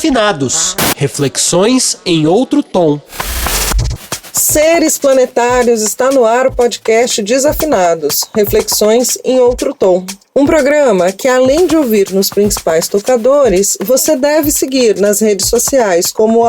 Desafinados. Reflexões em outro tom. Seres planetários, está no ar o podcast Desafinados. Reflexões em outro tom. Um programa que, além de ouvir nos principais tocadores, você deve seguir nas redes sociais como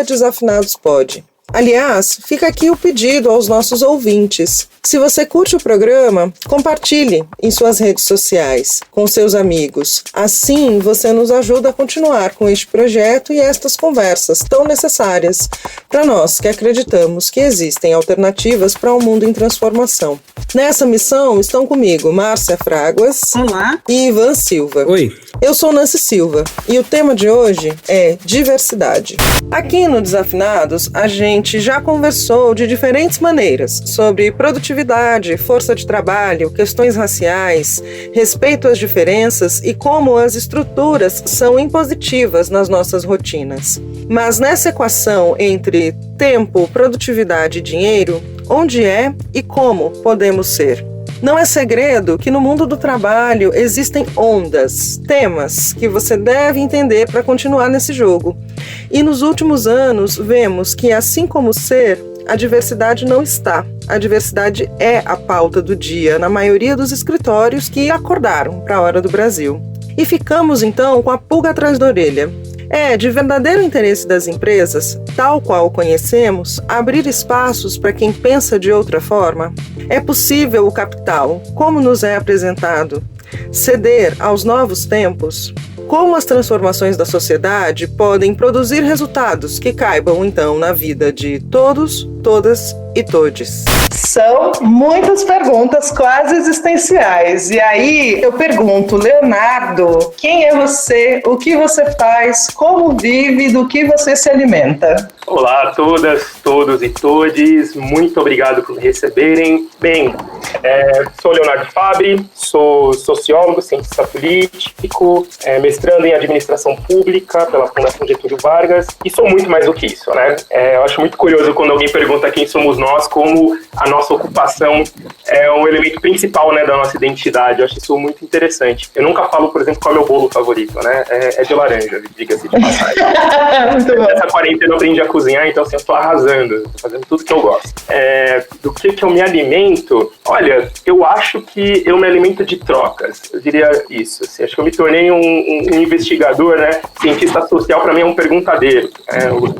@desafinadospod. Aliás, fica aqui o pedido aos nossos ouvintes. Se você curte o programa, compartilhe em suas redes sociais, com seus amigos. Assim, você nos ajuda a continuar com este projeto e estas conversas tão necessárias para nós que acreditamos que existem alternativas para um mundo em transformação. Nessa missão estão comigo Márcia Fraguas. Olá. E Ivan Silva. Oi. Eu sou Nancy Silva e o tema de hoje é diversidade. Aqui no Desafinados, a gente já conversou de diferentes maneiras sobre produtividade, força de trabalho, questões raciais, respeito às diferenças e como as estruturas são impositivas nas nossas rotinas. Mas nessa equação entre tempo, produtividade e dinheiro, onde é e como podemos ser? Não é segredo que no mundo do trabalho existem ondas, temas que você deve entender para continuar nesse jogo. E nos últimos anos vemos que, assim como ser, a diversidade não está. A diversidade é a pauta do dia na maioria dos escritórios que acordaram para a hora do Brasil. E ficamos então com a pulga atrás da orelha. É de verdadeiro interesse das empresas, tal qual conhecemos, abrir espaços para quem pensa de outra forma? É possível o capital, como nos é apresentado, ceder aos novos tempos? Como as transformações da sociedade podem produzir resultados que caibam, então, na vida de todos, todas e todes? São muitas perguntas quase existenciais. E aí eu pergunto, Leonardo, quem é você? O que você faz? Como vive? Do que você se alimenta? Olá a todas, todos e todes. Muito obrigado por me receberem. Bem, sou Leonardo Fabbri, sou sociólogo, cientista político, mestrando em administração pública pela Fundação Getúlio Vargas e sou muito mais do que isso, né? Eu acho muito curioso quando alguém pergunta quem somos nós, como a nossa ocupação é um elemento principal, né, da nossa identidade. Eu acho isso muito interessante. Eu nunca falo, por exemplo, qual é o meu bolo favorito, né? É de laranja, diga-se de passagem. Nessa quarentena eu aprendi a cozinhar, então assim, eu tô arrasando, tô fazendo tudo que eu gosto. Do que eu me alimento? Olha, eu acho que eu me alimento de trocas, eu diria isso. Assim, acho que eu me tornei um investigador, né? Cientista social, para mim, é um perguntadeiro. Eu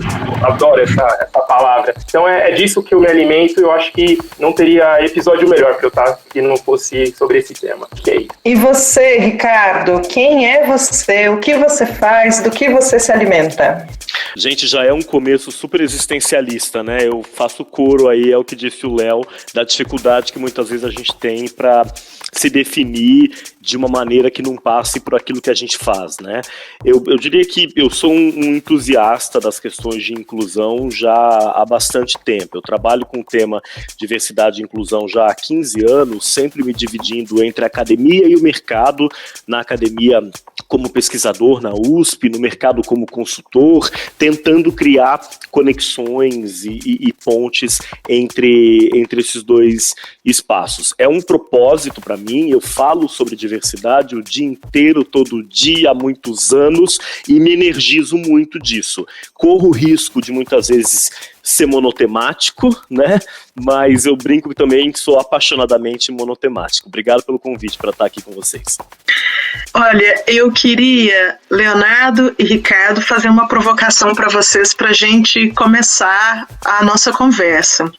adoro essa palavra. Então é disso que eu me alimento. Eu acho que não teria episódio melhor para eu estar que não fosse sobre esse tema. Que é isso. E você, Ricardo, quem é você? O que você faz? Do que você se alimenta? Gente, já é um começo super existencialista, né? Eu faço coro aí ao que disse o Léo, da dificuldade que muitas vezes a gente tem para se definir de uma maneira que não passe por aquilo que a gente faz, né? Eu diria que eu sou um entusiasta das questões de inclusão já há bastante tempo. Eu trabalho com o tema diversidade e inclusão já há 15 anos, sempre me dividindo entre a academia e o mercado. Na academia como pesquisador na USP, no mercado como consultor, tentando criar conexões e pontes entre esses dois espaços. É um propósito para mim, eu falo sobre diversidade o dia inteiro, todo dia, há muitos anos, e me energizo muito disso. Corro o risco de muitas vezes ser monotemático, né? Mas eu brinco que também sou apaixonadamente monotemático. Obrigado pelo convite para estar aqui com vocês. Olha, eu queria, Leonardo e Ricardo, fazer uma provocação para vocês para a gente começar a nossa conversa.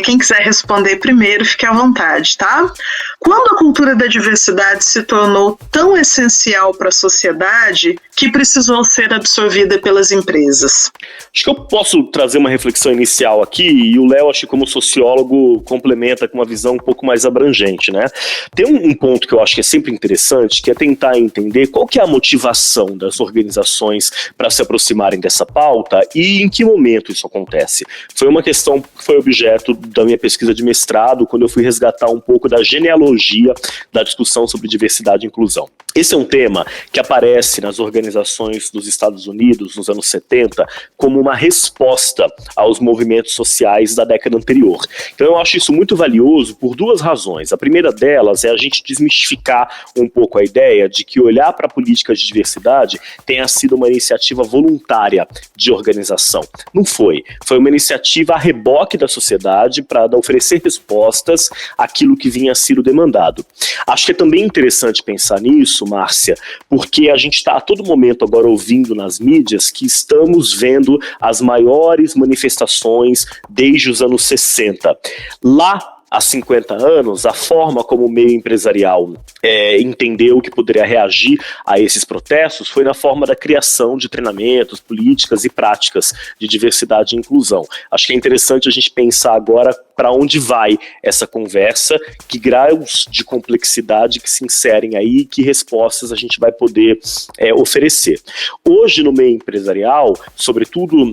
Quem quiser responder primeiro, fique à vontade, tá? Quando a cultura da diversidade se tornou tão essencial para a sociedade que precisou ser absorvida pelas empresas? Acho que eu posso trazer uma reflexão inicial aqui, e o Léo, acho que como sociólogo, complementa com uma visão um pouco mais abrangente, né? Tem um ponto que eu acho que é sempre interessante, que é tentar entender qual que é a motivação das organizações para se aproximarem dessa pauta e em que momento isso acontece. Foi uma questão que foi objeto da minha pesquisa de mestrado, quando eu fui resgatar um pouco da genealogia da discussão sobre diversidade e inclusão. Esse é um tema que aparece nas organizações dos Estados Unidos nos anos 70 como uma resposta aos movimentos sociais da década anterior. Então eu acho isso muito valioso por duas razões. A primeira delas é a gente desmistificar um pouco a ideia de que olhar para políticas de diversidade tenha sido uma iniciativa voluntária de organização. Não foi. Foi uma iniciativa a reboque da sociedade para oferecer respostas àquilo que vinha sendo demandado. Acho que é também interessante pensar nisso, Márcia, porque a gente está a todo momento agora ouvindo nas mídias que estamos vendo as maiores manifestações desde os anos 60. Lá, há 50 anos, a forma como o meio empresarial entendeu que poderia reagir a esses protestos foi na forma da criação de treinamentos, políticas e práticas de diversidade e inclusão. Acho que é interessante a gente pensar agora para onde vai essa conversa, que graus de complexidade que se inserem aí, que respostas a gente vai poder oferecer. Hoje, no meio empresarial, sobretudo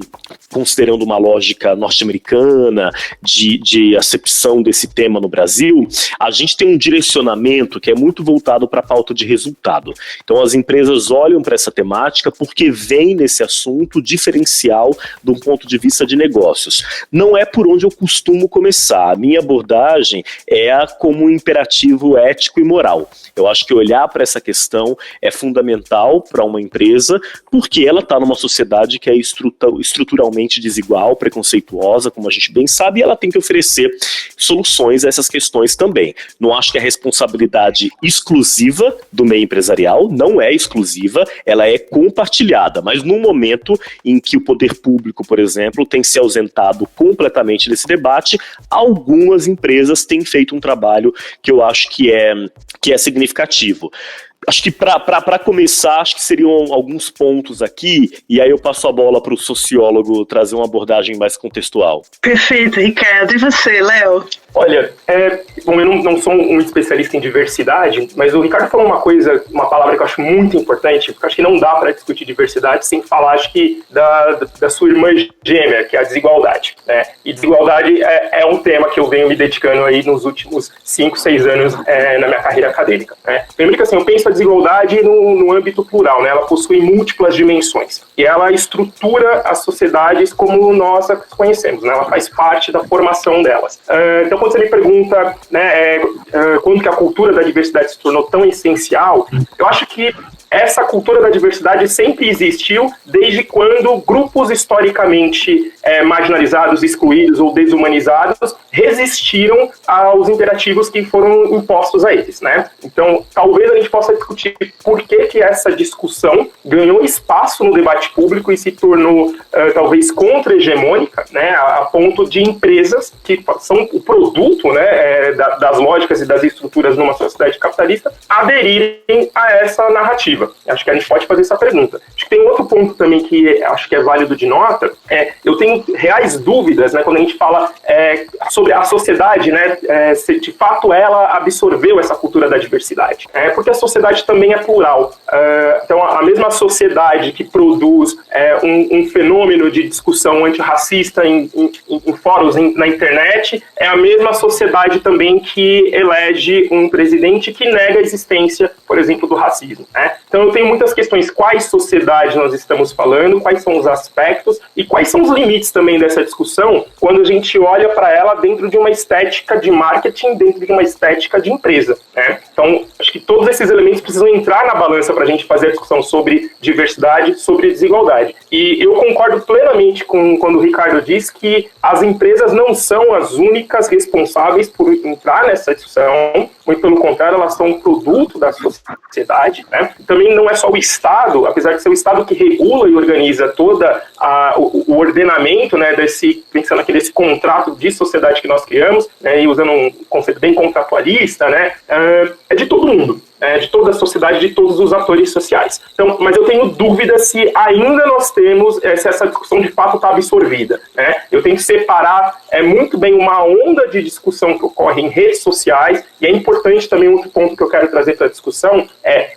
considerando uma lógica norte-americana de acepção desse tema no Brasil, a gente tem um direcionamento que é muito voltado para a pauta de resultado. Então as empresas olham para essa temática porque vem nesse assunto diferencial de um ponto de vista de negócios. Não é por onde eu costumo começar. A minha abordagem é como um imperativo ético e moral. Eu acho que olhar para essa questão é fundamental para uma empresa porque ela está numa sociedade que é estruturalmente desigual, preconceituosa, como a gente bem sabe, e ela tem que oferecer soluções a essas questões também. Não acho que a responsabilidade exclusiva do meio empresarial, não é exclusiva, ela é compartilhada, mas num momento em que o poder público, por exemplo, tem se ausentado completamente desse debate, algumas empresas têm feito um trabalho que eu acho que é significativo. Acho que para começar, acho que seriam alguns pontos aqui, e aí eu passo a bola para o sociólogo trazer uma abordagem mais contextual. Perfeito, Ricardo. E você, Léo? Olha, bom, eu não sou um especialista em diversidade, mas o Ricardo falou uma palavra que eu acho muito importante, porque acho que não dá para discutir diversidade sem falar, acho que, da sua irmã gêmea, que é a desigualdade, né? E desigualdade é um tema que eu venho me dedicando aí nos últimos 5, 6 anos na minha carreira acadêmica, né? Primeiro que assim, eu penso a desigualdade no âmbito plural, né? Ela possui múltiplas dimensões e ela estrutura as sociedades como nós as conhecemos, né? Ela faz parte da formação delas. Então, quando você me pergunta, né, quando que a cultura da diversidade se tornou tão essencial, eu acho que essa cultura da diversidade sempre existiu desde quando grupos historicamente marginalizados, excluídos ou desumanizados resistiram aos imperativos que foram impostos a eles, né? Então, talvez a gente possa discutir por que essa discussão ganhou espaço no debate público e se tornou talvez contra-hegemônica, né? A ponto de empresas que são o produto, né, das lógicas e das estruturas numa sociedade capitalista aderirem a essa narrativa. Acho que a gente pode fazer essa pergunta. Acho que tem outro ponto também que acho que é válido de nota. Eu tenho reais dúvidas, né, quando a gente fala sobre a sociedade, né, se de fato ela absorveu essa cultura da diversidade. Porque a sociedade também é plural. Então, a mesma sociedade que produz um fenômeno de discussão antirracista em fóruns na internet é a mesma sociedade também que elege um presidente que nega a existência, por exemplo, do racismo, né? Então eu tenho muitas questões, quais sociedades nós estamos falando, quais são os aspectos e quais são os limites também dessa discussão quando a gente olha para ela dentro de uma estética de marketing, dentro de uma estética de empresa, né? Então acho que todos esses elementos precisam entrar na balança para a gente fazer a discussão sobre diversidade, sobre desigualdade. E eu concordo plenamente com quando o Ricardo diz que as empresas não são as únicas responsáveis por entrar nessa discussão, muito pelo contrário, elas são um produto da sociedade, né? Também não é só o Estado, apesar de ser o Estado que regula e organiza todo o ordenamento, né, pensando aqui desse contrato de sociedade que nós criamos, né, e usando um conceito bem contratualista, né, é de todo mundo. De toda a sociedade, de todos os atores sociais. Então, mas eu tenho dúvida se ainda nós temos, se essa discussão de fato está absorvida, né? Eu tenho que separar muito bem uma onda de discussão que ocorre em redes sociais, e é importante também outro ponto que eu quero trazer para a discussão,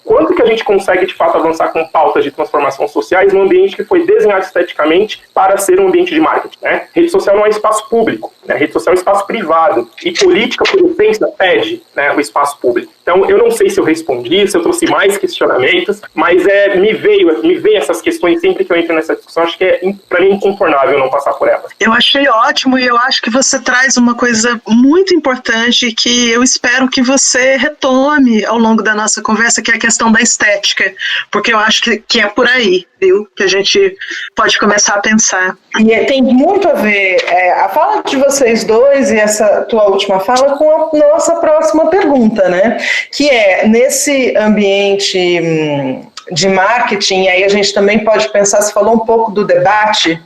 quanto que a gente consegue de fato avançar com pautas de transformação sociais num ambiente que foi desenhado esteticamente para ser um ambiente de marketing, né? Rede social não é espaço público, né? Rede social é um espaço privado, e política, por essência, pede, né, o espaço público. Então, eu não sei se eu respondi, se eu trouxe mais questionamentos, mas me veio essas questões sempre que eu entro nessa discussão. Acho que para mim, incontornável não passar por elas. Eu achei ótimo, e eu acho que você traz uma coisa muito importante que eu espero que você retome ao longo da nossa conversa, que é a questão da estética, porque eu acho que é por aí, viu, que a gente pode começar a pensar. E tem muito a ver a fala de vocês dois e essa tua última fala com a nossa próxima pergunta, né? Que é, nesse ambiente de marketing, aí a gente também pode pensar, você falou um pouco do debate,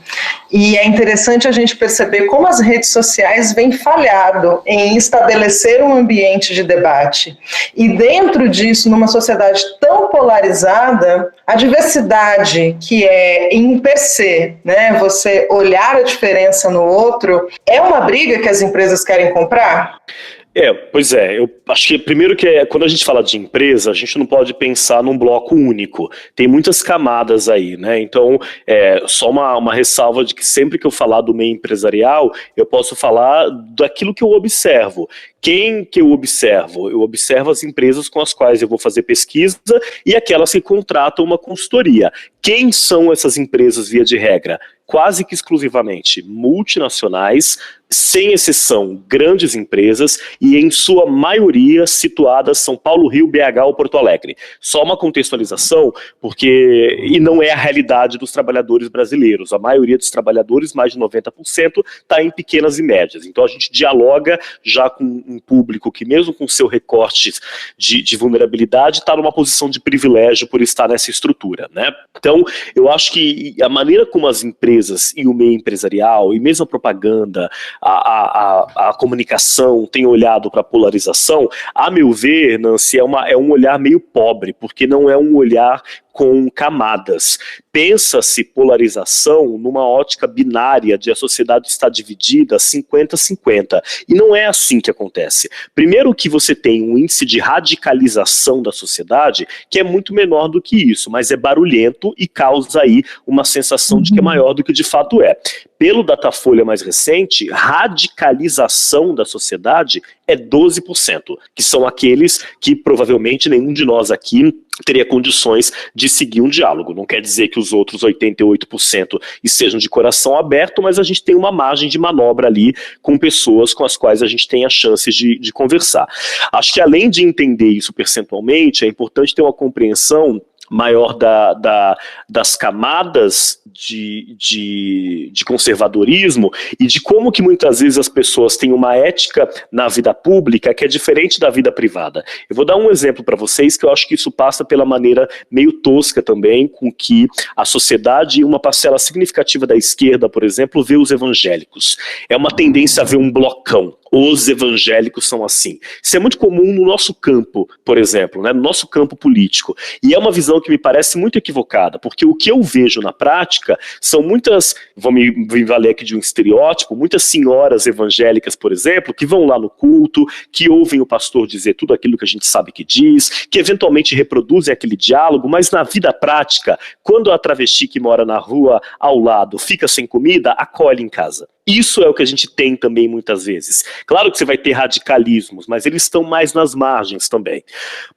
e é interessante a gente perceber como as redes sociais vêm falhado em estabelecer um ambiente de debate. E dentro disso, numa sociedade tão polarizada, a diversidade, que é em per se, né, você olhar a diferença no outro, é uma briga que as empresas querem comprar? Pois é, eu acho que primeiro quando a gente fala de empresa, a gente não pode pensar num bloco único, tem muitas camadas aí, né, então só uma ressalva de que sempre que eu falar do meio empresarial, eu posso falar daquilo que eu observo. Quem que eu observo? Eu observo as empresas com as quais eu vou fazer pesquisa e aquelas que contratam uma consultoria. Quem são essas empresas via de regra? Quase que exclusivamente multinacionais, sem exceção, grandes empresas e em sua maioria situadas São Paulo, Rio, BH ou Porto Alegre. Só uma contextualização, e não é a realidade dos trabalhadores brasileiros. A maioria dos trabalhadores, mais de 90%, está em pequenas e médias. Então a gente dialoga já com um público que mesmo com seu recorte de vulnerabilidade está numa posição de privilégio por estar nessa estrutura, né? Então eu acho que a maneira como as empresas e o meio empresarial e mesmo a propaganda, a comunicação tem olhado para a polarização, a meu ver, Nancy, é um olhar meio pobre, porque não é um olhar com camadas. Pensa-se polarização numa ótica binária de a sociedade está dividida 50-50. E não é assim que acontece. Primeiro que você tem um índice de radicalização da sociedade que é muito menor do que isso, mas é barulhento e causa aí uma sensação de que é maior do que de fato é. Pelo Datafolha mais recente, radicalização da sociedade é 12%, que são aqueles que provavelmente nenhum de nós aqui teria condições de seguir um diálogo. Não quer dizer que os outros 88% estejam de coração aberto, mas a gente tem uma margem de manobra ali com pessoas com as quais a gente tem a chance de conversar. Acho que além de entender isso percentualmente, é importante ter uma compreensão maior das camadas de conservadorismo e de como que muitas vezes as pessoas têm uma ética na vida pública que é diferente da vida privada. Eu vou dar um exemplo para vocês que eu acho que isso passa pela maneira meio tosca também com que a sociedade e uma parcela significativa da esquerda, por exemplo, vê os evangélicos. É uma tendência a ver um blocão. Os evangélicos são assim. Isso é muito comum no nosso campo, por exemplo, né, no nosso campo político. E é uma visão que me parece muito equivocada, porque o que eu vejo na prática são muitas, vou me valer aqui de um estereótipo, muitas senhoras evangélicas, por exemplo, que vão lá no culto, que ouvem o pastor dizer tudo aquilo que a gente sabe que diz, que eventualmente reproduzem aquele diálogo, mas na vida prática, quando a travesti que mora na rua ao lado fica sem comida, acolhe em casa. Isso é o que a gente tem também muitas vezes. Claro que você vai ter radicalismos, mas eles estão mais nas margens também.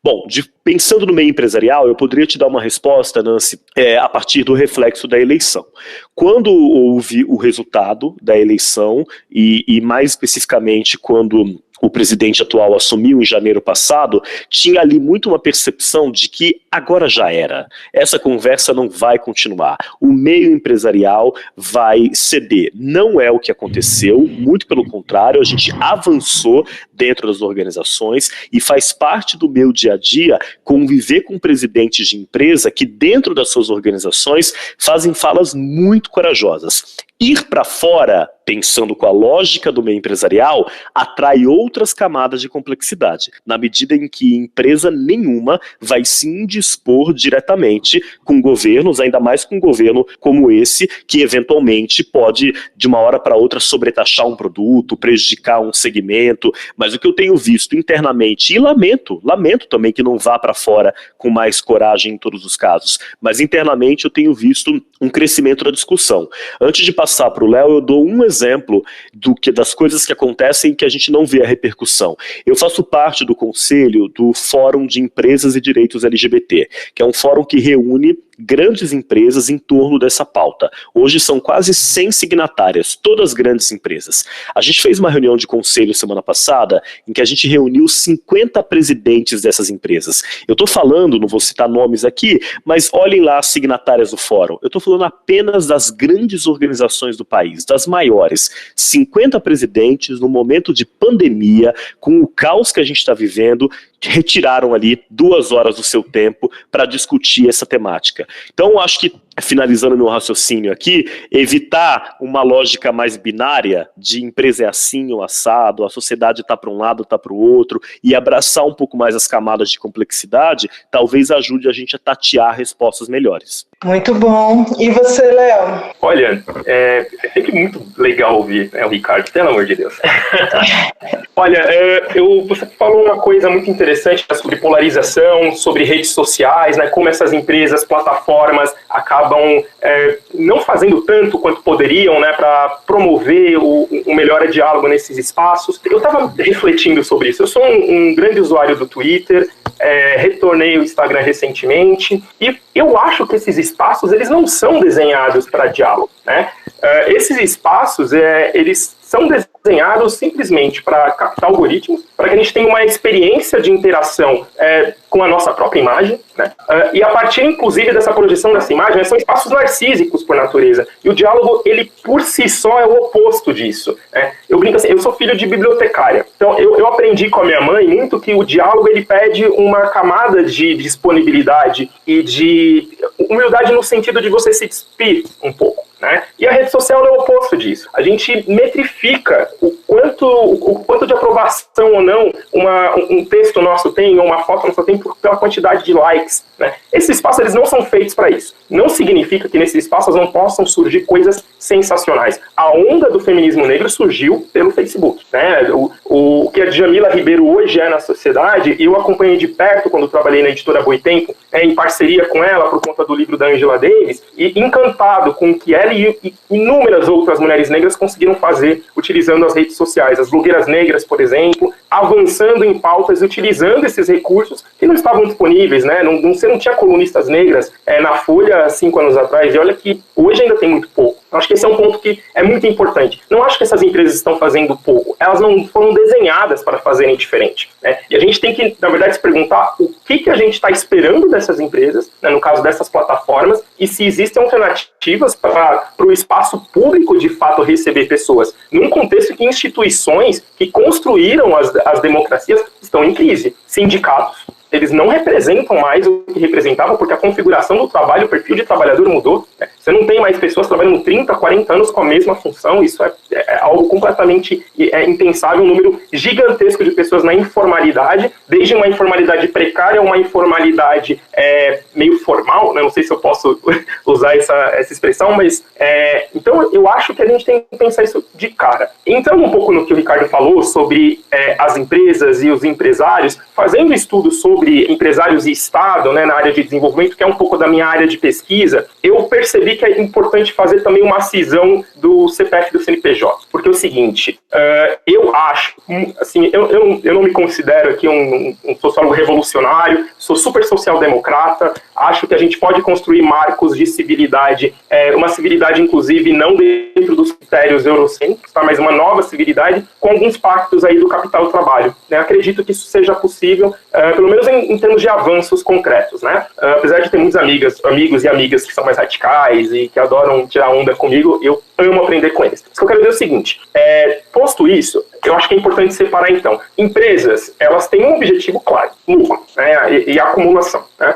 Bom, pensando no meio empresarial, eu poderia te dar uma resposta, Nancy, a partir do reflexo da eleição. Quando houve o resultado da eleição, e mais especificamente quando o presidente atual assumiu em janeiro passado, tinha ali muito uma percepção de que agora já era. Essa conversa não vai continuar. O meio empresarial vai ceder. Não é o que aconteceu, muito pelo contrário, a gente avançou dentro das organizações e faz parte do meu dia a dia conviver com presidentes de empresa que dentro das suas organizações fazem falas muito corajosas. Ir para fora pensando com a lógica do meio empresarial, atrai outras camadas de complexidade, na medida em que empresa nenhuma vai se indispor diretamente com governos, ainda mais com um governo como esse, que eventualmente pode, de uma hora para outra, sobretaxar um produto, prejudicar um segmento, mas o que eu tenho visto internamente, e lamento também que não vá para fora com mais coragem em todos os casos, mas internamente eu tenho visto um crescimento da discussão. Antes de passar para o Léo, eu dou um exemplo das coisas que acontecem que a gente não vê a repercussão. Eu faço parte do conselho do Fórum de Empresas e Direitos LGBT, que é um fórum que reúne grandes empresas em torno dessa pauta. Hoje são quase 100 signatárias, todas grandes empresas. A gente fez uma reunião de conselho semana passada, em que a gente reuniu 50 presidentes dessas empresas. Eu estou falando, não vou citar nomes aqui, mas olhem lá as signatárias do fórum. Eu estou falando apenas das grandes organizações do país, das maiores. 50 presidentes no momento de pandemia, com o caos que a gente está vivendo, retiraram ali 2 horas do seu tempo para discutir essa temática. Então, eu acho que, finalizando meu raciocínio aqui, evitar uma lógica mais binária de empresa é assim ou assado, a sociedade está para um lado, está para o outro, e abraçar um pouco mais as camadas de complexidade, talvez ajude a gente a tatear respostas melhores. Muito bom. E você, Léo? Olha, é sempre muito legal ouvir, né, o Ricardo, pelo amor de Deus. Olha, você falou uma coisa muito interessante sobre polarização, sobre redes sociais, né, como essas empresas, plataformas, acabam não fazendo tanto quanto poderiam, né, para promover o melhor diálogo nesses espaços. Eu estava refletindo sobre isso. Eu sou um grande usuário do Twitter, retornei o Instagram recentemente, e eu acho que esses espaços, eles não são desenhados para diálogo, né? Esses espaços, eles são desenhados simplesmente para captar algoritmos, para que a gente tenha uma experiência de interação com a nossa própria imagem, né? E a partir, inclusive, dessa projeção dessa imagem, né, são espaços narcísicos por natureza. E o diálogo, ele por si só é o oposto disso, né? Eu brinco assim, eu sou filho de bibliotecária, então eu aprendi com a minha mãe muito que o diálogo, ele pede uma camada de disponibilidade e de humildade no sentido de você se despir um pouco, né? E a rede social é o oposto disso. A gente metrifica o quanto de aprovação ou não um texto nosso tem, ou uma foto nossa tem, pela quantidade de likes, né? Esses espaços, eles não são feitos para isso. Não significa que nesses espaços não possam surgir coisas sensacionais. A onda do feminismo negro surgiu pelo Facebook, né? O que a Djamila Ribeiro hoje é na sociedade, eu acompanhei de perto quando trabalhei na editora Boitempo, em parceria com ela por conta do livro da Angela Davis, e encantado com o que ela e inúmeras outras mulheres negras conseguiram fazer utilizando as redes sociais. As blogueiras negras, por exemplo, avançando em pautas, utilizando esses recursos que não estavam disponíveis, né? Você não tinha colunistas negras na Folha 5 anos atrás, e olha que hoje ainda tem muito pouco. Eu acho que esse é um ponto que é muito importante. Não acho que essas empresas estão fazendo pouco, elas não foram desenhadas para fazerem diferente, né? E a gente tem que, na verdade, se perguntar o que a gente está esperando dessas empresas, né, no caso dessas plataformas, e se existem alternativas para o espaço público, de fato, receber pessoas, num contexto que instituições que construíram as democracias estão em crise. Sindicatos, eles não representam mais o que representavam, porque a configuração do trabalho, o perfil de trabalhador mudou, né? Você não tem mais pessoas trabalhando 30, 40 anos com a mesma função. Isso é algo completamente impensável, um número gigantesco de pessoas na informalidade, desde uma informalidade precária a uma informalidade meio formal, né? Não sei se eu posso usar essa expressão, mas então eu acho que a gente tem que pensar isso de cara. Entrando um pouco no que o Ricardo falou sobre as empresas e os empresários, fazendo estudos sobre empresários e Estado, né, na área de desenvolvimento, que é um pouco da minha área de pesquisa, eu percebi que é importante fazer também uma cisão do CPF e do CNPJ. Porque é o seguinte, eu acho, assim, eu não me considero aqui um sociólogo revolucionário, sou super social-democrata, acho que a gente pode construir marcos de civilidade, uma civilidade, inclusive, não dentro dos critérios eurocêntricos, tá, mas uma nova civilidade com alguns pactos aí do capital do trabalho, né? Acredito que isso seja possível, pelo menos em termos de avanços concretos, né? Apesar de ter muitos amigos e amigas que são mais radicais e que adoram tirar onda comigo, eu amo aprender com eles. O que eu quero dizer é o seguinte, posto isso, eu acho que é importante separar, então. Empresas, elas têm um objetivo claro, lucro, né, e acumulação, né?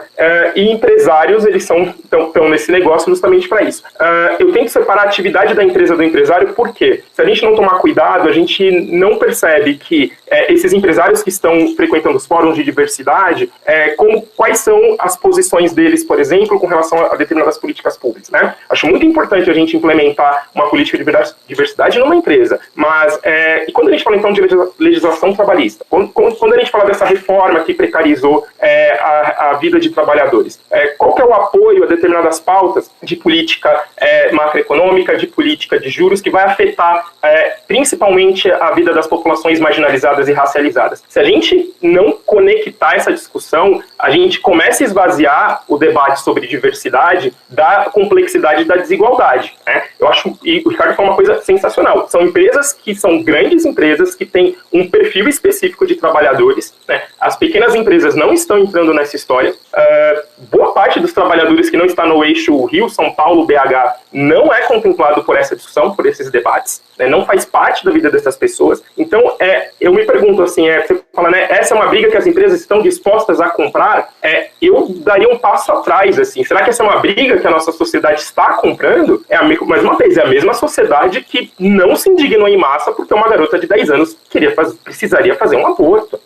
e empresários, eles estão nesse negócio justamente para isso. Eu tento separar a atividade da empresa do empresário, porque se a gente não tomar cuidado, a gente não percebe que esses empresários que estão frequentando os fóruns de diversidade, quais são as posições deles, por exemplo, com relação a determinadas políticas públicas, né? Acho muito importante a gente implementar uma política de diversidade numa empresa, mas e quando a gente fala então de legislação trabalhista, quando a gente fala dessa reforma que precarizou a vida de trabalhadores, qual que é o apoio a determinadas pautas de política macroeconômica, de política de juros, que vai afetar principalmente a vida das populações marginalizadas e racializadas? Se a gente não conectar essa discussão, a gente começa a esvaziar o debate sobre diversidade da complexidade da desigualdade, né? Eu acho, e o Ricardo falou uma coisa sensacional, são empresas que são grandes empresas que têm um perfil específico de trabalhadores, né? As pequenas empresas não estão entrando nessa história, boa parte dos trabalhadores que não está no eixo Rio, São Paulo, BH, não é contemplado por essa discussão, por esses debates, né? Não faz parte da vida dessas pessoas. Então, eu me pergunto assim, você fala, né, essa é uma briga que as empresas estão dispostas a comprar, eu daria um passo atrás, assim, será que essa é uma briga que a nossa sociedade está comprando? Mais uma vez, é a mesma sociedade que não se indignou em massa porque uma garota de 10 anos precisaria fazer um aborto.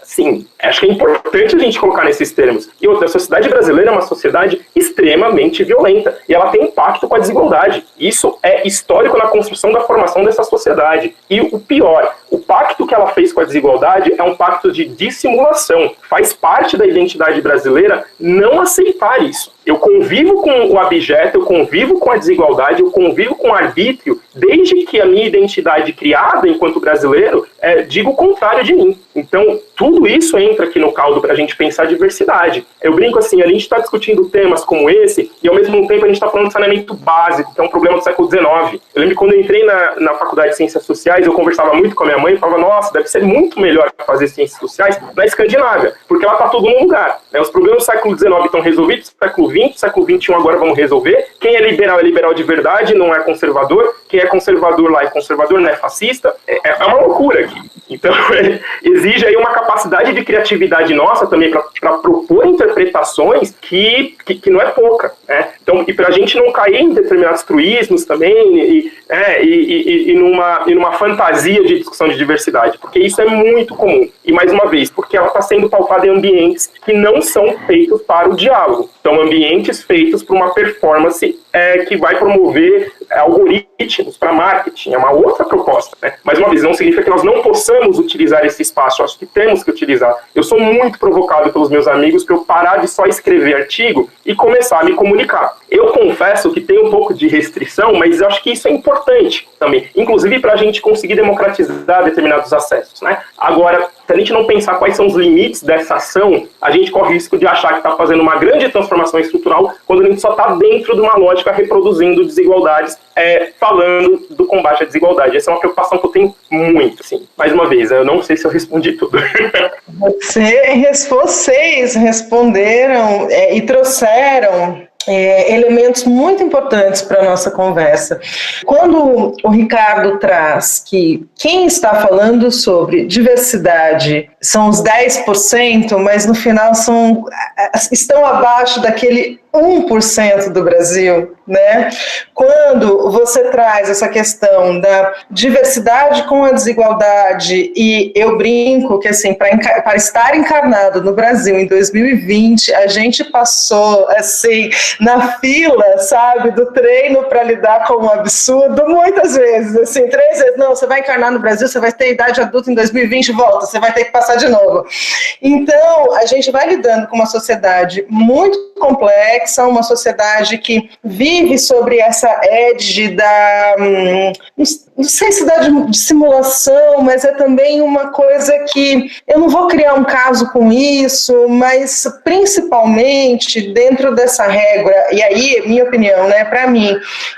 Sim, acho que é importante a gente colocar nesses termos. E outra, a sociedade brasileira é uma sociedade extremamente violenta, e ela tem impacto com a desigualdade. Isso é histórico na construção da formação dessa sociedade. E o pior, o pacto que ela fez com a desigualdade é um pacto de dissimulação. Faz parte da identidade brasileira não aceitar isso. Eu convivo com o abjeto, eu convivo com a desigualdade, eu convivo com o arbítrio, desde que a minha identidade criada enquanto brasileiro diga o contrário de mim. Então, tudo isso entra aqui no caldo para a gente pensar diversidade. Eu brinco assim, a gente está discutindo temas como esse, e ao mesmo tempo a gente está falando de saneamento básico, que é um problema do século XIX. Eu lembro que quando eu entrei na faculdade de Ciências Sociais, eu conversava muito com a minha mãe e falava, nossa, deve ser muito melhor fazer Ciências Sociais na Escandinávia, porque lá está tudo num lugar, né? Os problemas do século XIX estão resolvidos, século XX, século XXI agora vamos resolver. Quem é liberal de verdade, não é conservador. Quem é conservador lá é conservador, não é fascista. É uma loucura aqui. Então, exige aí uma capacidade de criatividade nossa também para propor interpretações que não é pouca, né? Então, e para a gente não cair em determinados truísmos também e numa fantasia de discussão de diversidade, porque isso é muito comum. E, mais uma vez, porque ela está sendo pautada em ambientes que não são feitos para o diálogo. Então, ambientes feitos para uma performance que vai promover algoritmos para marketing. É uma outra proposta, né? Mais uma vez, não significa que nós não possamos utilizar esse espaço. Eu acho que temos que utilizar. Eu sou muito provocado pelos meus amigos para eu parar de só escrever artigo e começar a me comunicar. Eu confesso que tem um pouco de restrição, mas eu acho que isso é importante também, inclusive para a gente conseguir democratizar determinados acessos, né? Agora, se a gente não pensar quais são os limites dessa ação, a gente corre o risco de achar que está fazendo uma grande transformação estrutural quando a gente só está dentro de uma lógica reproduzindo desigualdades, falando do combate à desigualdade. Essa é uma preocupação que eu tenho muito, assim. Mais uma vez, eu não sei se eu respondi tudo. Vocês responderam e trouxeram elementos muito importantes para a nossa conversa. Quando o Ricardo traz que quem está falando sobre diversidade são os 10%, mas no final estão abaixo daquele 1% do Brasil, né? Quando você traz essa questão da diversidade com a desigualdade, e eu brinco que, assim, para estar encarnado no Brasil em 2020, a gente passou, assim, na fila, sabe, do treino para lidar com o absurdo, muitas vezes, assim, 3 vezes, não, você vai encarnar no Brasil, você vai ter idade adulta em 2020, volta, você vai ter que passar de novo. Então, a gente vai lidando com uma sociedade muito complexa, uma sociedade que vive sobre essa edge da, não sei se dá de simulação, mas é também uma coisa que eu não vou criar um caso com isso, mas principalmente dentro dessa regra, e aí, minha opinião, né, para mim,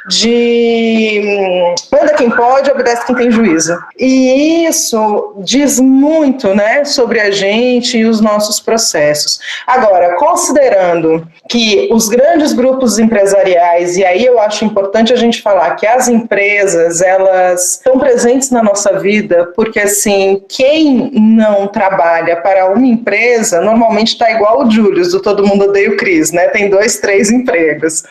de manda quem pode, obedece quem tem juízo. E isso diz muito, né, sobre a gente e os nossos processos. Agora, considerando que os grandes grupos empresariais, e aí eu acho importante a gente falar que as empresas, elas estão presentes na nossa vida, porque assim, quem não trabalha para uma empresa, normalmente está igual o Julius, do Todo Mundo Odeia o Chris, né? Tem 2, 3 empregos.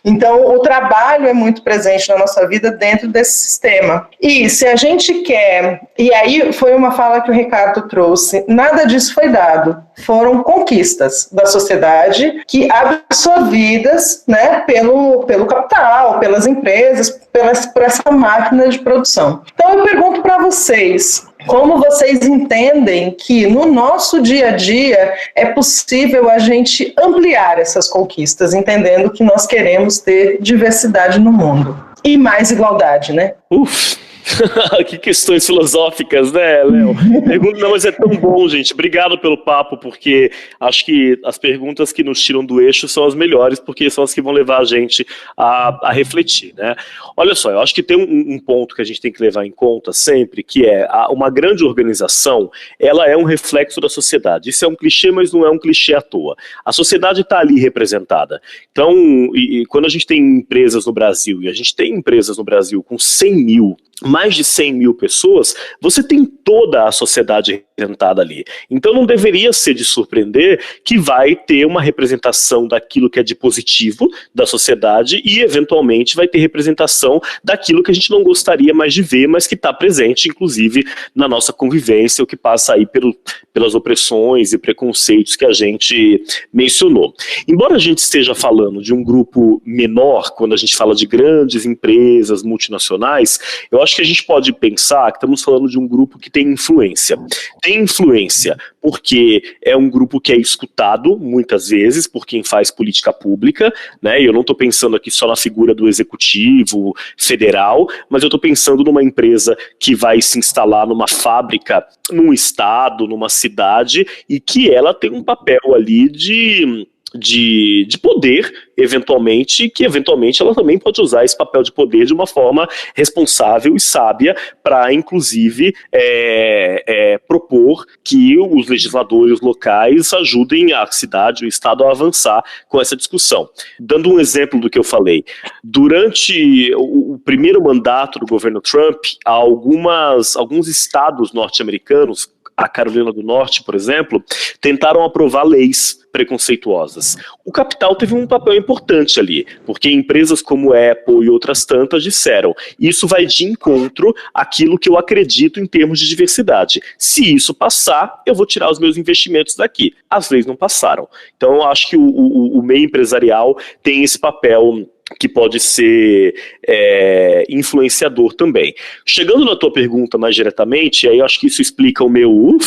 Então, o trabalho é muito presente na nossa vida dentro desse sistema. E se a gente quer, e aí foi uma fala que o Ricardo trouxe, nada disso foi dado. Foram conquistas da sociedade que absorvidas, né, pelo capital, pelas empresas, por essa máquina de produção. Então eu pergunto para vocês, como vocês entendem que no nosso dia a dia é possível a gente ampliar essas conquistas, entendendo que nós queremos ter diversidade no mundo e mais igualdade, né? Que questões filosóficas, né, Léo? Não, mas é tão bom, gente. Obrigado pelo papo, porque acho que as perguntas que nos tiram do eixo são as melhores, porque são as que vão levar a gente a refletir, né? Olha só, eu acho que tem um ponto que a gente tem que levar em conta sempre, que é uma grande organização, ela é um reflexo da sociedade. Isso é um clichê, mas não é um clichê à toa. A sociedade está ali representada. Então, quando a gente tem empresas no Brasil, e a gente tem empresas no Brasil com mais de 100 mil pessoas, você tem toda a sociedade representada ali. Então não deveria ser de surpreender que vai ter uma representação daquilo que é de positivo da sociedade e eventualmente vai ter representação daquilo que a gente não gostaria mais de ver, mas que está presente, inclusive, na nossa convivência, o que passa aí pelas opressões e preconceitos que a gente mencionou. Embora a gente esteja falando de um grupo menor, quando a gente fala de grandes empresas multinacionais, eu acho que a gente pode pensar que estamos falando de um grupo que tem influência. Tem influência porque é um grupo que é escutado, muitas vezes, por quem faz política pública, né? E eu não estou pensando aqui só na figura do executivo federal, mas eu estou pensando numa empresa que vai se instalar numa fábrica, num estado, numa cidade, e que ela tem um papel ali de poder, eventualmente, que eventualmente ela também pode usar esse papel de poder de uma forma responsável e sábia para, inclusive, propor que os legisladores locais ajudem a cidade, o estado a avançar com essa discussão. Dando um exemplo do que eu falei, durante o primeiro mandato do governo Trump, alguns estados norte-americanos, a Carolina do Norte, por exemplo, tentaram aprovar leis preconceituosas. O capital teve um papel importante ali, porque empresas como Apple e outras tantas disseram, isso vai de encontro àquilo que eu acredito em termos de diversidade. Se isso passar, eu vou tirar os meus investimentos daqui. As leis não passaram. Então eu acho que o meio empresarial tem esse papel que pode ser influenciador também. Chegando na tua pergunta mais diretamente, aí eu acho que isso explica o meu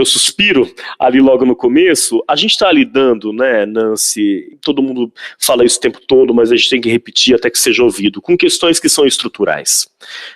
suspiro ali logo no começo. A gente está lidando, né, Nancy, todo mundo fala isso o tempo todo, mas a gente tem que repetir até que seja ouvido, com questões que são estruturais,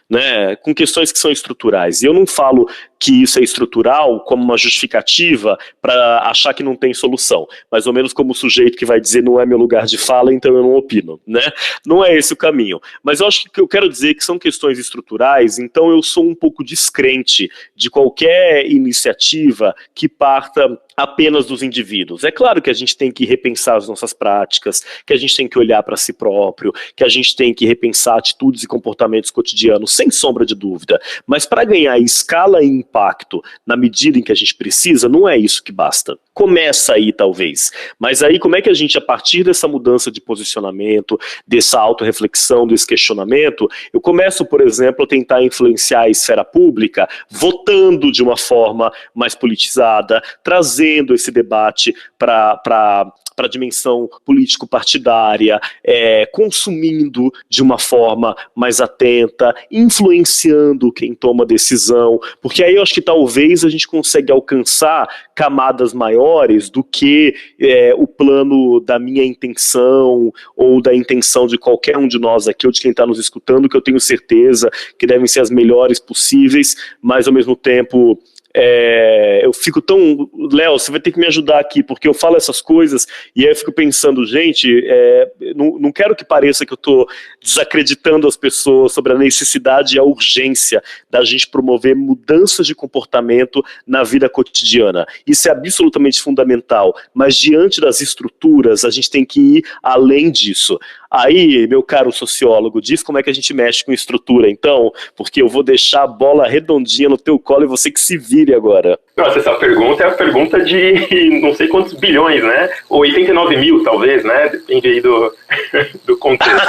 né, com questões que são estruturais. E eu não falo que isso é estrutural como uma justificativa para achar que não tem solução, mais ou menos como o sujeito que vai dizer não é meu lugar de fala, então eu não opino, né? Não é esse o caminho. Mas eu acho que eu quero dizer que são questões estruturais, então eu sou um pouco descrente de qualquer iniciativa que parta apenas dos indivíduos. É claro que a gente tem que repensar as nossas práticas, que a gente tem que olhar para si próprio, que a gente tem que repensar atitudes e comportamentos cotidianos, sem sombra de dúvida. Mas para ganhar escala e impacto na medida em que a gente precisa, não é isso que basta. Começa aí, talvez. Mas aí, como é que a gente, a partir dessa mudança de posicionamento, dessa autorreflexão, desse questionamento, eu começo, por exemplo, a tentar influenciar a esfera pública, votando de uma forma mais politizada, trazendo esse debate para a dimensão político-partidária, consumindo de uma forma mais atenta, influenciando quem toma decisão, porque aí eu acho que talvez a gente consiga alcançar camadas maiores do que o plano da minha intenção ou da intenção de qualquer um de nós aqui ou de quem está nos escutando, que eu tenho certeza que devem ser as melhores possíveis, mas ao mesmo tempo eu fico tão... Léo, você vai ter que me ajudar aqui, porque eu falo essas coisas e aí eu fico pensando, gente, não quero que pareça que eu estou desacreditando as pessoas sobre a necessidade e a urgência da gente promover mudanças de comportamento na vida cotidiana. Isso é absolutamente fundamental, mas diante das estruturas, a gente tem que ir além disso. Aí, meu caro sociólogo, diz como é que a gente mexe com estrutura, então, porque eu vou deixar a bola redondinha no teu colo e você que se vire agora. Nossa, essa pergunta é a pergunta de não sei quantos bilhões, né? Ou 89 mil, talvez, né? Depende aí do contexto.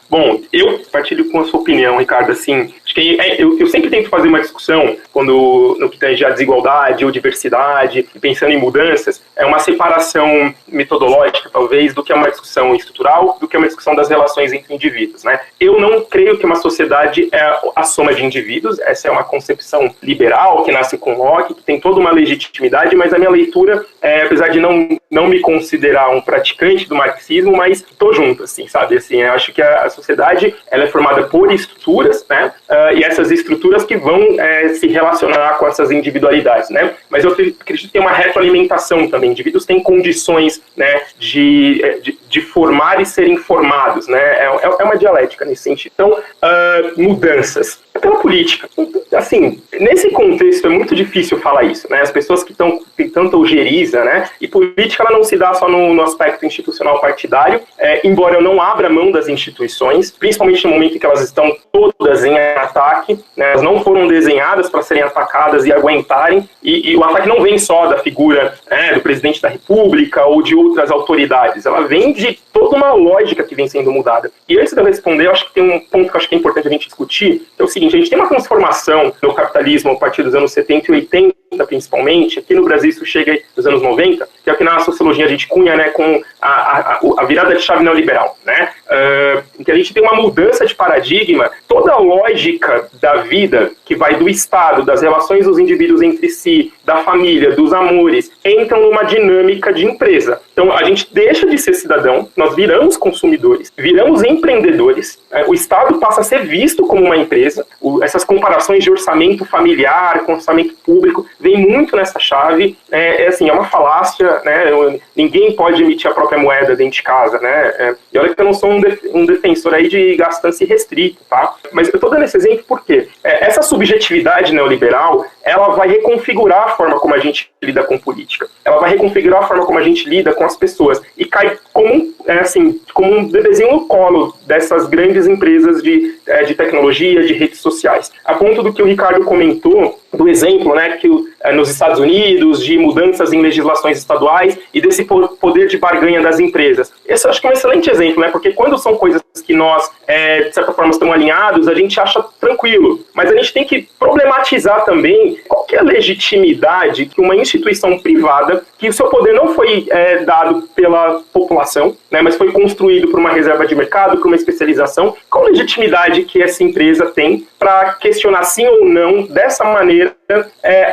Bom, eu partilho com a sua opinião, Ricardo, assim, acho que eu sempre tento fazer uma discussão no que tange a desigualdade ou diversidade, pensando em mudanças, é uma separação metodológica, talvez, do que é uma discussão estrutural, do que é uma discussão das relações entre indivíduos, né? Eu não creio que uma sociedade é a soma de indivíduos, essa é uma concepção liberal, que nasce com Locke, que tem toda uma legitimidade, mas a minha leitura, apesar de não me considerar um praticante do marxismo, mas tô junto, assim, sabe? Assim, eu acho que a sociedade, ela é formada por estruturas, né? E essas estruturas que vão se relacionar com essas individualidades, né? Mas eu acredito que tem uma retroalimentação também. Indivíduos têm condições, né, de formar e serem formados, né? É uma dialética nesse sentido. Então, mudanças pela política. Assim, nesse contexto é muito difícil falar isso, né? As pessoas que têm tanta ojeriza, né? E política ela não se dá só no aspecto institucional partidário, embora eu não abra mão das instituições, principalmente no momento em que elas estão todas em ataque, né? Elas não foram desenhadas para serem atacadas e aguentarem, e o ataque não vem só da figura do presidente da República ou de outras autoridades, ela vem de toda uma lógica que vem sendo mudada. E antes de eu responder, eu acho que tem um ponto que eu acho que é importante a gente discutir, que é o seguinte: a gente tem uma transformação no capitalismo a partir dos anos 70 e 80, principalmente, aqui no Brasil isso chega nos anos 90, que é o que na sociologia a gente cunha, né, com a virada de chave neoliberal, né, em que a gente tem uma mudança de paradigma, toda a lógica da vida, que vai do Estado, das relações dos indivíduos entre si, da família, dos amores, entram numa dinâmica de empresa. Então a gente deixa de ser cidadão, nós viramos consumidores, viramos empreendedores, o Estado passa a ser visto como uma empresa, essas comparações de orçamento familiar com orçamento público vem muito nessa chave, assim, é uma falácia, né? Ninguém pode emitir a própria moeda dentro de casa, né? E olha que eu não sou um defensor aí de gastança irrestrita, tá? Mas eu estou dando esse exemplo porque essa subjetividade neoliberal, ela vai reconfigurar a forma como a gente lida com política, ela vai reconfigurar a forma como a gente lida com as pessoas e cai como um bebezinho no colo dessas grandes empresas de tecnologia, de redes sociais. A ponto do que o Ricardo comentou, do exemplo, né, que nos Estados Unidos, de mudanças em legislações estaduais e desse poder de barganha das empresas. Esse eu acho que é um excelente exemplo, né, porque quando são coisas que nós, de certa forma, estamos alinhados, a gente acha tranquilo, mas a gente tem que problematizar também qual que é a legitimidade que uma instituição privada, que o seu poder não foi dado pela população, né, mas foi construído por uma reserva de mercado, por uma especialização, qual a legitimidade que essa empresa tem para questionar sim ou não, dessa maneira,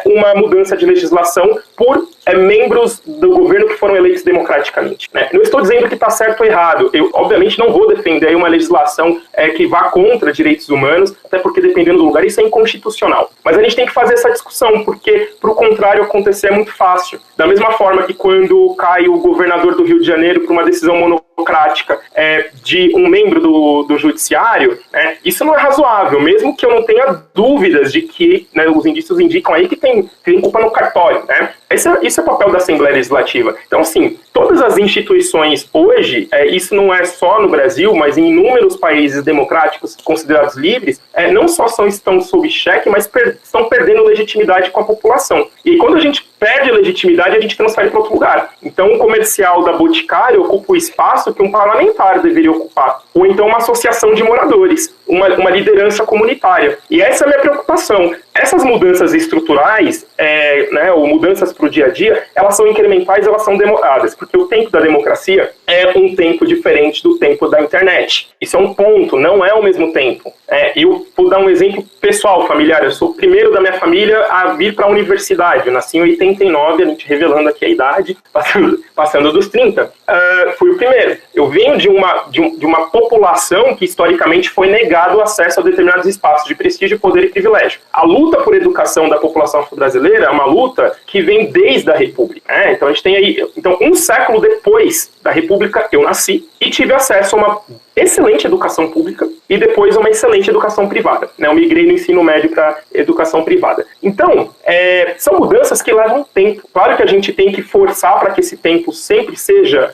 uma mudança de legislação por membros do governo que foram eleitos democraticamente, né? Não estou dizendo que está certo ou errado, eu obviamente não vou defender uma legislação que vá contra direitos humanos, até porque dependendo do lugar isso é inconstitucional, mas a gente tem que fazer essa discussão, porque para o contrário acontecer é muito fácil, da mesma forma que quando cai o governador do Rio de Janeiro por uma decisão monocrática de um membro do judiciário, isso não é razoável, mesmo que eu não tenha dúvidas de que, né, os indícios indicam aí que tem culpa no cartório, né? Isso é o papel da Assembleia Legislativa. Então, assim, todas as instituições hoje, isso não é só no Brasil, mas em inúmeros países democráticos considerados livres, não só estão sob cheque, mas estão perdendo legitimidade com a população. E quando a gente perde legitimidade, a gente transfere para outro lugar. Então, um comercial da Boticário ocupa o espaço que um parlamentar deveria ocupar. Ou então uma associação de moradores, uma liderança comunitária. E essa é a minha preocupação. Essas mudanças estruturais, ou mudanças para o dia a dia, elas são incrementais, elas são demoradas, porque o tempo da democracia é um tempo diferente do tempo da internet. Isso é um ponto, não é o mesmo tempo. Eu vou dar um exemplo pessoal, familiar. Eu sou o primeiro da minha família a vir para a universidade. Eu nasci em 81. 1989, a gente revelando aqui a idade, passando dos 30. Fui o primeiro. Eu venho de uma população que historicamente foi negado o acesso a determinados espaços de prestígio, poder e privilégio. A luta por educação da população afro-brasileira é uma luta que vem desde a República. Então a gente tem aí, um século depois da República, eu nasci e tive acesso a uma excelente educação pública e depois uma excelente educação privada. Eu migrei no ensino médio para educação privada. Então, são mudanças que levam tempo. Claro que a gente tem que forçar para que esse tempo sempre seja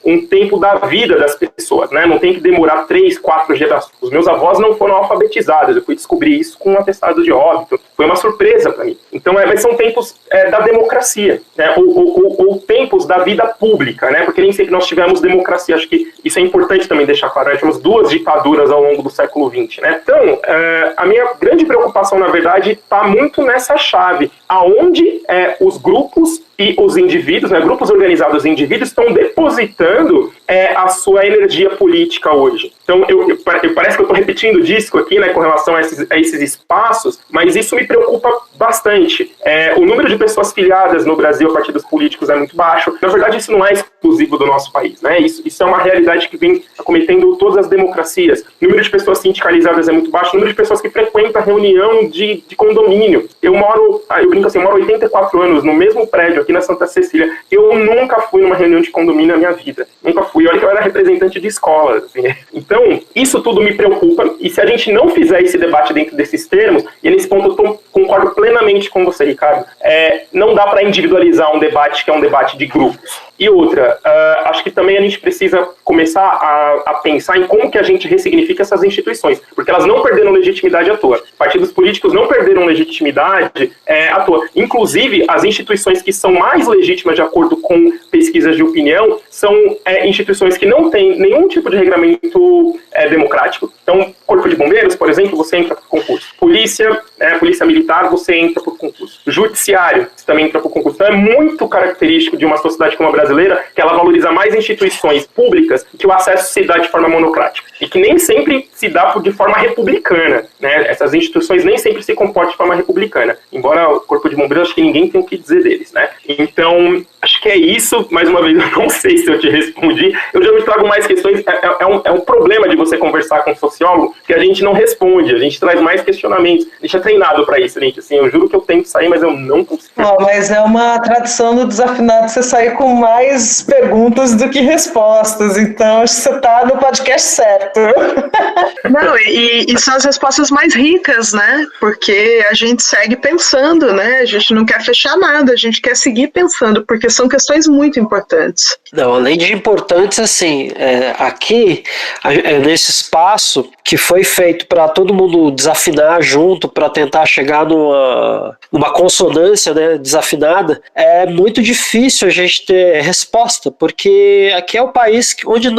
um tempo da vida das pessoas, né? Não tem que demorar 3, 4 gerações. Os meus avós não foram alfabetizados, eu fui descobrir isso com um atestado de óbito. Foi uma surpresa para mim. Então, mas são tempos da democracia, né? Ou tempos da vida pública, né? Porque nem sempre nós tivemos democracia. Acho que isso é importante também deixar claro. Nós tivemos 2 ditaduras ao longo do século XX, né? Então, a minha grande preocupação, na verdade, está muito nessa chave, aonde os grupos e os indivíduos, né, grupos organizados e indivíduos estão depositando a sua energia política hoje. Então, parece que eu estou repetindo o disco aqui, né, com relação a esses espaços, mas isso me preocupa bastante. O número de pessoas filiadas no Brasil a partidos políticos é muito baixo. Na verdade, isso não é exclusivo do nosso país, né? Isso é uma realidade que vem acometendo todas as democracias. O número de pessoas sindicalizadas é muito baixo. O número de pessoas que frequentam a reunião de condomínio. Eu brinco assim, eu moro 84 anos no mesmo prédio aqui na Santa Cecília. Eu nunca fui numa reunião de condomínio na minha vida. Nunca fui. Olha que eu era representante de escola. Assim. Então, isso tudo me preocupa. E se a gente não fizer esse debate dentro desses termos, e nesse ponto eu concordo plenamente com você, Ricardo, não dá para individualizar um debate que é um debate de grupos. E outra, acho que também a gente precisa começar a pensar em como que a gente ressignifica essas instituições, porque elas não perderam legitimidade à toa. Partidos políticos não perderam legitimidade à toa. Inclusive, as instituições que são mais legítimas de acordo com pesquisas de opinião são instituições que não têm nenhum tipo de regramento democrático. Então, Corpo de Bombeiros, por exemplo, você entra por concurso. Polícia Militar, você entra por concurso. Judiciário, você também entra por concurso. Então, é muito característico de uma sociedade como a brasileira que ela valoriza mais instituições públicas que o acesso se dá de forma monocrática. E que nem sempre se dá de forma republicana, né? Essas instituições nem sempre se comportam de forma republicana. Embora o Corpo de Bombeiros, acho que ninguém tem o que dizer deles, né? Então, acho que é isso. Mais uma vez, eu não sei se eu te respondi. Eu já me trago mais questões. É um problema de você conversar com um sociólogo que a gente não responde. A gente traz mais questionamentos. A gente é treinado para isso, gente. Assim, eu juro que eu tento sair, mas eu não consigo. Mas é uma tradição do Desafinado você sair com mais perguntas do que respostas. Então, acho que você está no podcast certo. Não, e são as respostas mais ricas, né? Porque a gente segue pensando, né? A gente não quer fechar nada, a gente quer seguir pensando, porque são questões muito importantes. Não, além de importantes, assim, aqui, nesse espaço que foi feito para todo mundo desafinar junto, para tentar chegar numa consonância, né, desafinada, é muito difícil a gente ter resposta, porque aqui é o país onde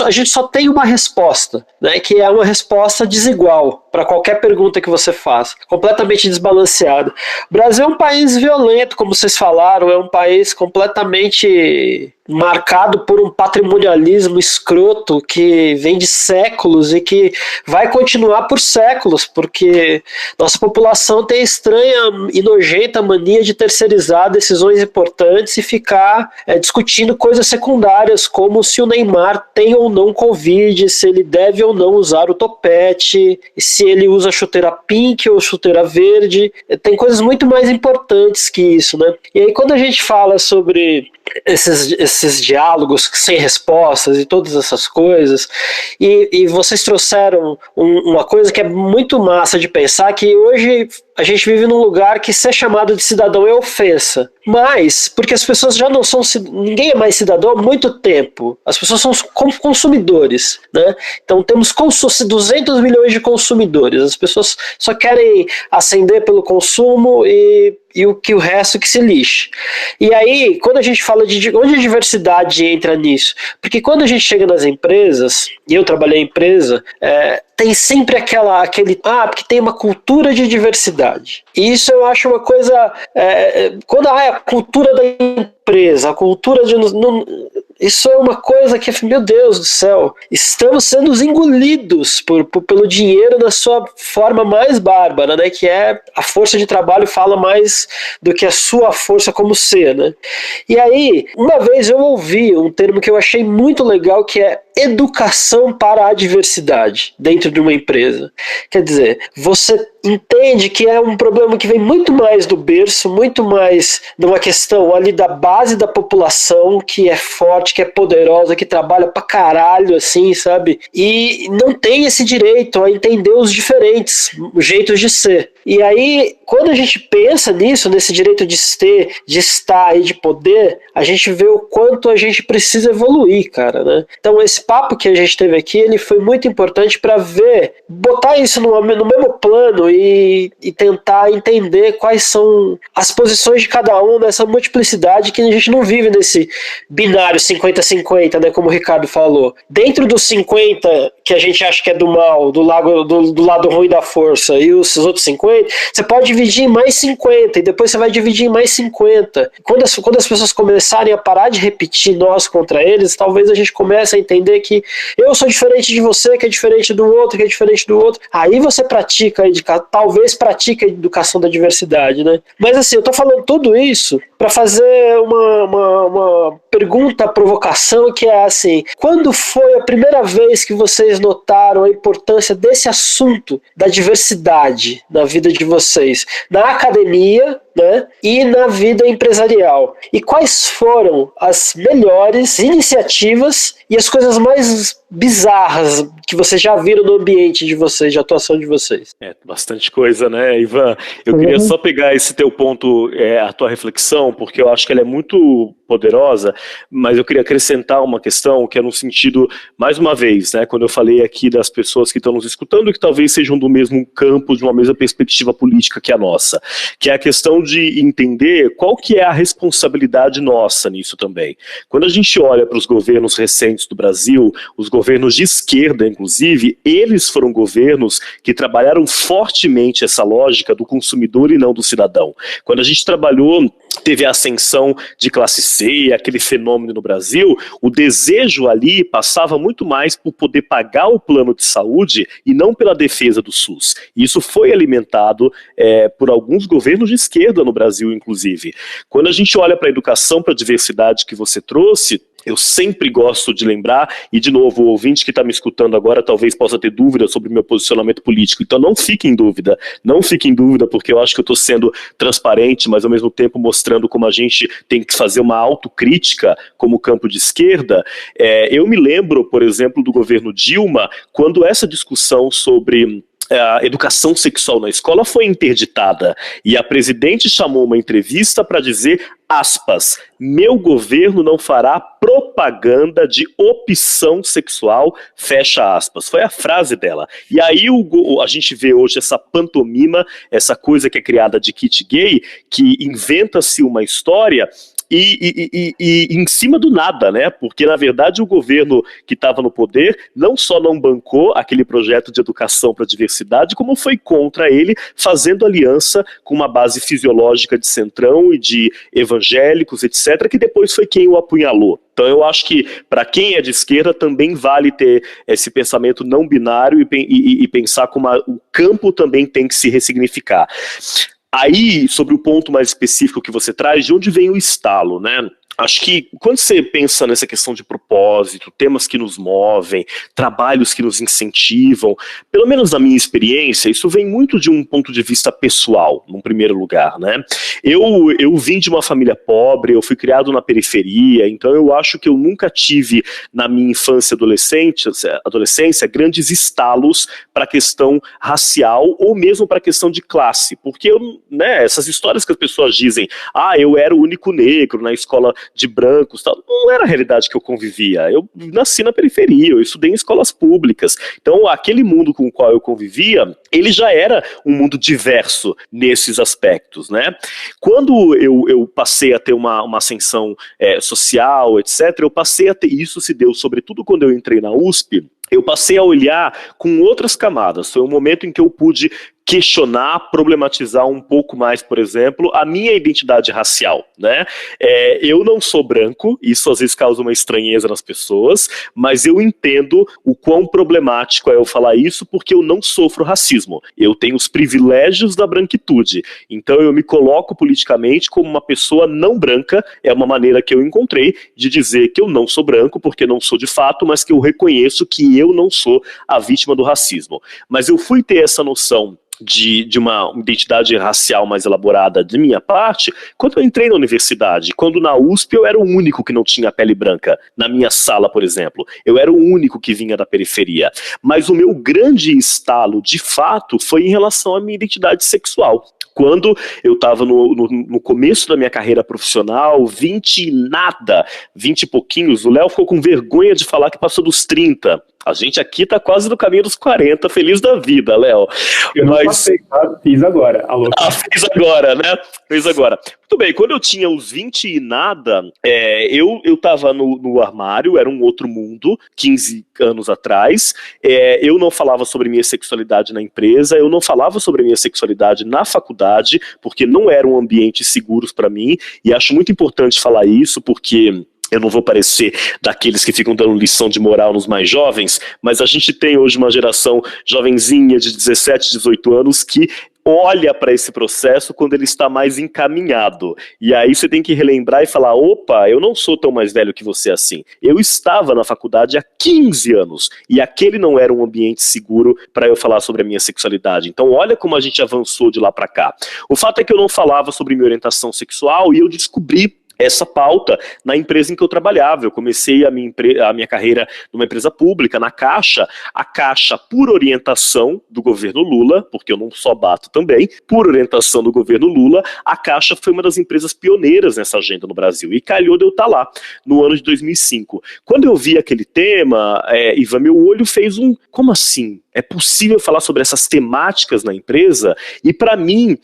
a gente só tem uma resposta, né, que é uma resposta desigual para qualquer pergunta que você faça, completamente desbalanceada. O Brasil é um país violento, como vocês falaram, é um país completamente marcado por um patrimonialismo escroto que vem de séculos e que vai continuar por séculos, porque nossa população tem a estranha e nojenta mania de terceirizar decisões importantes e ficar discutindo coisas secundárias, como se o Neymar tem ou não Covid, se ele deve ou não usar o topete, se ele usa chuteira pink ou chuteira verde. Tem coisas muito mais importantes que isso, né? E aí quando a gente fala sobre esses diálogos sem respostas e todas essas coisas, e vocês trouxeram uma coisa que é muito massa de pensar, que hoje a gente vive num lugar que ser chamado de cidadão é ofensa, mas porque as pessoas já não são, ninguém é mais cidadão há muito tempo, as pessoas são consumidores, né? Então temos 200 milhões de consumidores, as pessoas só querem ascender pelo consumo e o resto que se lixe. E aí, quando a gente fala de onde a diversidade entra nisso? Porque quando a gente chega nas empresas, e eu trabalhei em empresa, tem sempre porque tem uma cultura de diversidade. E isso eu acho uma coisa, quando a cultura da empresa, a cultura de... Isso é uma coisa que, meu Deus do céu, estamos sendo engolidos pelo dinheiro na sua forma mais bárbara, né? Que é a força de trabalho fala mais do que a sua força como ser, né? E aí, uma vez eu ouvi um termo que eu achei muito legal, que é educação para a diversidade dentro de uma empresa. Quer dizer, você entende que é um problema que vem muito mais do berço, muito mais de uma questão ali da base da população, que é forte, que é poderosa, que trabalha pra caralho, assim, sabe? E não tem esse direito a entender os diferentes jeitos de ser. E aí, quando a gente pensa nisso, nesse direito de ser, de estar e de poder, a gente vê o quanto a gente precisa evoluir, cara, né? Então, esse papo que a gente teve aqui, ele foi muito importante para ver, botar isso no mesmo plano e tentar entender quais são as posições de cada um nessa multiplicidade, que a gente não vive nesse binário 50-50, né, como o Ricardo falou. Dentro dos 50 que a gente acha que é do mal, do lado ruim da força, e os outros 50, você pode dividir em mais 50, e depois você vai dividir em mais 50. Quando as pessoas começarem a parar de repetir nós contra eles, talvez a gente comece a entender que eu sou diferente de você, que é diferente do outro, que é diferente do outro. Aí você talvez pratique a educação da diversidade, né? Mas assim, eu tô falando tudo isso para fazer uma pergunta, provocação, que é assim: quando foi a primeira vez que vocês notaram a importância desse assunto da diversidade na vida de vocês? Na academia, né, e na vida empresarial? E quais foram as melhores iniciativas e as coisas mais bizarras que vocês já viram no ambiente de vocês, de atuação de vocês? Bastante coisa, né, Ivan? Eu queria só pegar esse teu ponto, a tua reflexão, porque eu acho que ela é muito poderosa, mas eu queria acrescentar uma questão que é no sentido, mais uma vez, né, quando eu falei aqui das pessoas que estão nos escutando e que talvez sejam do mesmo campo, de uma mesma perspectiva política que a nossa, que é a questão de entender qual que é a responsabilidade nossa nisso também. Quando a gente olha para os governos recentes do Brasil, os governos de esquerda, inclusive, eles foram governos que trabalharam fortemente essa lógica do consumidor e não do cidadão. Quando a gente teve a ascensão de classe C, aquele fenômeno no Brasil, o desejo ali passava muito mais por poder pagar o plano de saúde e não pela defesa do SUS. E isso foi alimentado por alguns governos de esquerda no Brasil, inclusive. Quando a gente olha para a educação, para a diversidade que você trouxe, eu sempre gosto de lembrar, e de novo, o ouvinte que está me escutando agora talvez possa ter dúvida sobre o meu posicionamento político, então não fique em dúvida, porque eu acho que eu estou sendo transparente, mas ao mesmo tempo mostrando como a gente tem que fazer uma autocrítica como campo de esquerda. Eu me lembro, por exemplo, do governo Dilma, quando essa discussão sobre a educação sexual na escola foi interditada, e a presidente chamou uma entrevista para dizer, aspas, meu governo não fará propaganda de opção sexual, fecha aspas. Foi a frase dela. E aí a gente vê hoje essa pantomima, essa coisa que é criada de kit gay, que inventa-se uma história e em cima do nada, né? Porque, na verdade, o governo que estava no poder não só não bancou aquele projeto de educação para a diversidade, como foi contra ele, fazendo aliança com uma base fisiológica de centrão e de evangélicos, etc., que depois foi quem o apunhalou. Então eu acho que para quem é de esquerda também vale ter esse pensamento não binário e pensar como o campo também tem que se ressignificar. Aí, sobre o ponto mais específico que você traz, de onde vem o estalo, né? Acho que quando você pensa nessa questão de propósito, temas que nos movem, trabalhos que nos incentivam, pelo menos na minha experiência, isso vem muito de um ponto de vista pessoal, num primeiro lugar, né? Eu vim de uma família pobre, eu fui criado na periferia, então eu acho que eu nunca tive, na minha infância e adolescência, grandes estalos para a questão racial ou mesmo para a questão de classe, porque essas histórias que as pessoas dizem, eu era o único negro na escola de brancos, tal, não era a realidade que eu convivia. Eu nasci na periferia, eu estudei em escolas públicas, então aquele mundo com o qual eu convivia, ele já era um mundo diverso nesses aspectos, né? Quando eu passei a ter uma ascensão social, etc., eu passei a ter, isso se deu sobretudo quando eu entrei na USP, eu passei a olhar com outras camadas. Foi um momento em que eu pude questionar, problematizar um pouco mais, por exemplo, a minha identidade racial, né? Eu não sou branco, isso às vezes causa uma estranheza nas pessoas, mas eu entendo o quão problemático é eu falar isso porque eu não sofro racismo. Eu tenho os privilégios da branquitude, então eu me coloco politicamente como uma pessoa não branca, é uma maneira que eu encontrei de dizer que eu não sou branco, porque não sou de fato, mas que eu reconheço que eu não sou a vítima do racismo. Mas eu fui ter essa noção de uma identidade racial mais elaborada de minha parte, quando eu entrei na universidade, quando na USP eu era o único que não tinha pele branca, na minha sala, por exemplo, eu era o único que vinha da periferia, mas o meu grande estalo, de fato, foi em relação à minha identidade sexual. Quando eu estava no começo da minha carreira profissional, 20 e nada, 20 e pouquinhos, o Léo ficou com vergonha de falar que passou dos 30. A gente aqui tá quase no caminho dos 40, feliz da vida, Léo. Eu não passei, tá? Fiz agora. Alô. Fiz agora, né? Fiz agora. Muito bem, quando eu tinha os 20 e nada, eu tava no armário, era um outro mundo, 15 anos atrás. Eu não falava sobre minha sexualidade na empresa, eu não falava sobre minha sexualidade na faculdade, porque não eram ambientes seguros para mim, e acho muito importante falar isso, porque eu não vou parecer daqueles que ficam dando lição de moral nos mais jovens, mas a gente tem hoje uma geração jovenzinha de 17, 18 anos que olha para esse processo quando ele está mais encaminhado. E aí você tem que relembrar e falar, opa, eu não sou tão mais velho que você assim. Eu estava na faculdade há 15 anos e aquele não era um ambiente seguro para eu falar sobre a minha sexualidade. Então olha como a gente avançou de lá para cá. O fato é que eu não falava sobre minha orientação sexual e eu descobri essa pauta na empresa em que eu trabalhava. Eu comecei a minha carreira numa empresa pública, na Caixa. A Caixa, por orientação do governo Lula, porque eu não só bato também, por orientação do governo Lula, a Caixa foi uma das empresas pioneiras nessa agenda no Brasil. E calhou de eu estar lá, no ano de 2005. Quando eu vi aquele tema, Ivan, meu olho fez um... Como assim? É possível falar sobre essas temáticas na empresa? E para mim,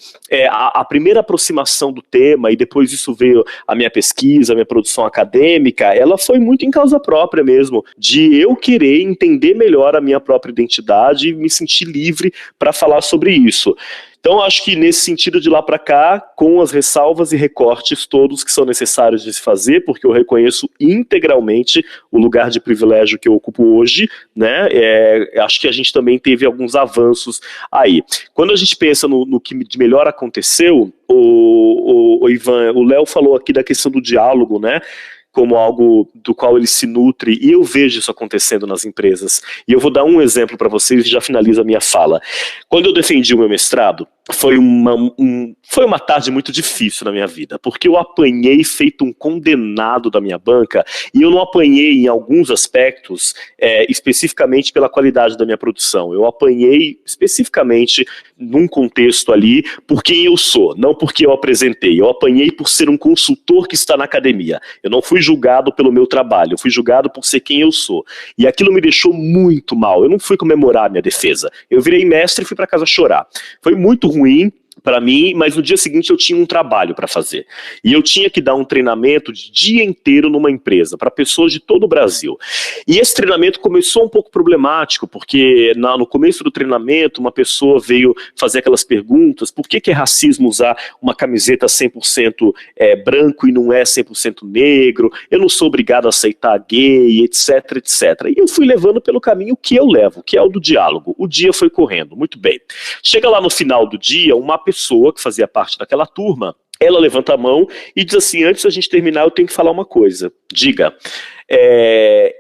a primeira aproximação do tema, e depois isso veio a minha pesquisa, a minha produção acadêmica, ela foi muito em causa própria mesmo, de eu querer entender melhor a minha própria identidade e me sentir livre para falar sobre isso. Então, acho que nesse sentido de lá para cá, com as ressalvas e recortes todos que são necessários de se fazer, porque eu reconheço integralmente o lugar de privilégio que eu ocupo hoje, né? Acho que a gente também teve alguns avanços aí. Quando a gente pensa no que de melhor aconteceu, o Ivan, o Léo falou aqui da questão do diálogo, né? Como algo do qual ele se nutre, e eu vejo isso acontecendo nas empresas. E eu vou dar um exemplo para vocês e já finalizo a minha fala. Quando eu defendi o meu mestrado, foi uma tarde muito difícil na minha vida, porque eu apanhei feito um condenado da minha banca, e eu não apanhei em alguns aspectos, especificamente pela qualidade da minha produção. Eu apanhei especificamente num contexto ali por quem eu sou, não porque eu apresentei. Eu apanhei por ser um consultor que está na academia. Eu não fui julgado pelo meu trabalho, eu fui julgado por ser quem eu sou. E aquilo me deixou muito mal. Eu não fui comemorar a minha defesa. Eu virei mestre e fui para casa chorar. Foi muito ruim para mim, mas no dia seguinte eu tinha um trabalho para fazer. E eu tinha que dar um treinamento de dia inteiro numa empresa, para pessoas de todo o Brasil. E esse treinamento começou um pouco problemático, porque no começo do treinamento, uma pessoa veio fazer aquelas perguntas, por que é racismo usar uma camiseta 100% branco e não é 100% negro? Eu não sou obrigado a aceitar gay, etc, etc. E eu fui levando pelo caminho que eu levo, que é o do diálogo. O dia foi correndo, muito bem. Chega lá no final do dia, uma pessoa que fazia parte daquela turma, ela levanta a mão e diz assim, antes da gente terminar eu tenho que falar uma coisa. Diga.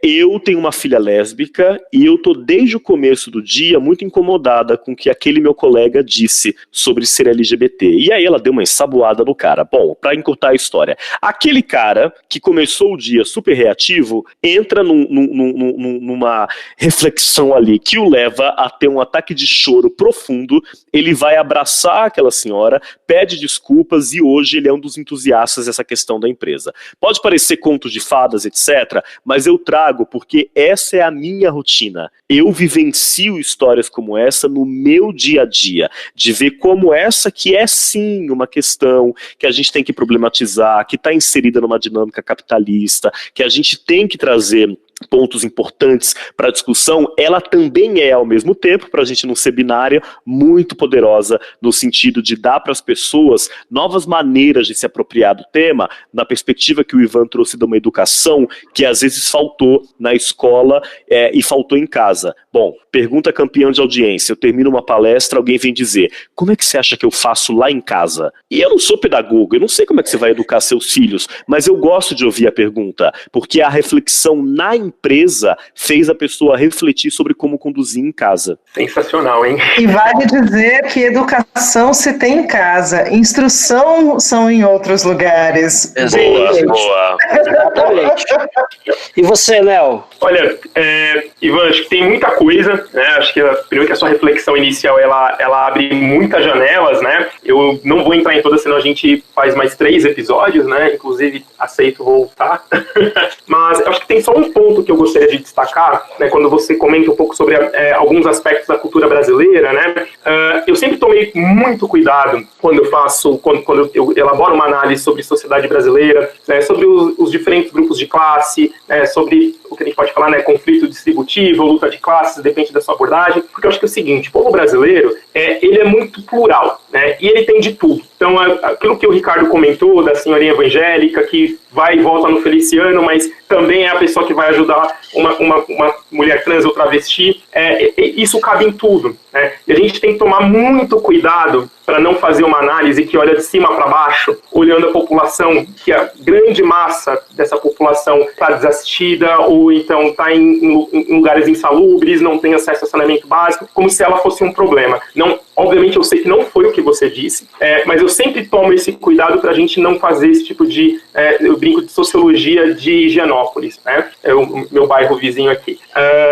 Eu tenho uma filha lésbica e eu tô desde o começo do dia muito incomodada com o que aquele meu colega disse sobre ser LGBT. E aí ela deu uma ensaboada no cara. Bom, pra encurtar a história, aquele cara que começou o dia super reativo entra numa reflexão ali que o leva a ter um ataque de choro profundo. Ele vai abraçar aquela senhora, pede desculpas e hoje ele é um dos entusiastas dessa questão da empresa. Pode parecer contos de fadas, etc., mas eu trago porque essa é a minha rotina. Eu vivencio histórias como essa no meu dia a dia, de ver como essa que é sim uma questão que a gente tem que problematizar, que está inserida numa dinâmica capitalista, que a gente tem que trazer pontos importantes para a discussão, ela também é, ao mesmo tempo, para a gente não ser binária, muito poderosa no sentido de dar para as pessoas novas maneiras de se apropriar do tema, na perspectiva que o Ivan trouxe de uma educação que às vezes faltou na escola e faltou em casa. Bom, pergunta campeã de audiência, eu termino uma palestra, alguém vem dizer, como é que você acha que eu faço lá em casa? E eu não sou pedagogo, eu não sei como é que você vai educar seus filhos, mas eu gosto de ouvir a pergunta, porque a reflexão na empresa fez a pessoa refletir sobre como conduzir em casa. Sensacional, hein? E vale dizer que educação se tem em casa, instrução são em outros lugares. Exatamente. Boa. Exatamente. E você, Léo? Olha, Ivan, acho que tem muita coisa, né? Acho que primeiro que a sua reflexão inicial, ela abre muitas janelas, né? Eu não vou entrar em todas, senão a gente faz mais 3 episódios, né? Inclusive, aceito voltar. Mas eu acho que tem só um ponto que eu gostaria de destacar, né? Quando você comenta um pouco sobre alguns aspectos da cultura brasileira, né? Eu sempre tomei muito cuidado quando eu elaboro uma análise sobre sociedade brasileira, né? Sobre os diferentes grupos de classe, né? Sobre o que a gente pode falar, né? Conflito distributivo, luta de classes, depende da sua abordagem, porque eu acho que é o seguinte, o povo brasileiro, ele é muito plural, né? E ele tem de tudo. Então, aquilo que o Ricardo comentou da senhorinha evangélica, que vai e volta no Feliciano, mas também é a pessoa que vai ajudar uma mulher trans ou travesti, isso cabe em tudo, né? E a gente tem que tomar muito cuidado para não fazer uma análise que olha de cima para baixo, olhando a população, que a grande massa dessa população está desassistida ou então está em lugares insalubres, não tem acesso a saneamento básico, como se ela fosse um problema. Não, obviamente eu sei que não foi o que você disse, mas eu sempre tomo esse cuidado para a gente não fazer esse tipo de, eu brinco de sociologia de Higienópolis, né? É o meu bairro vizinho aqui.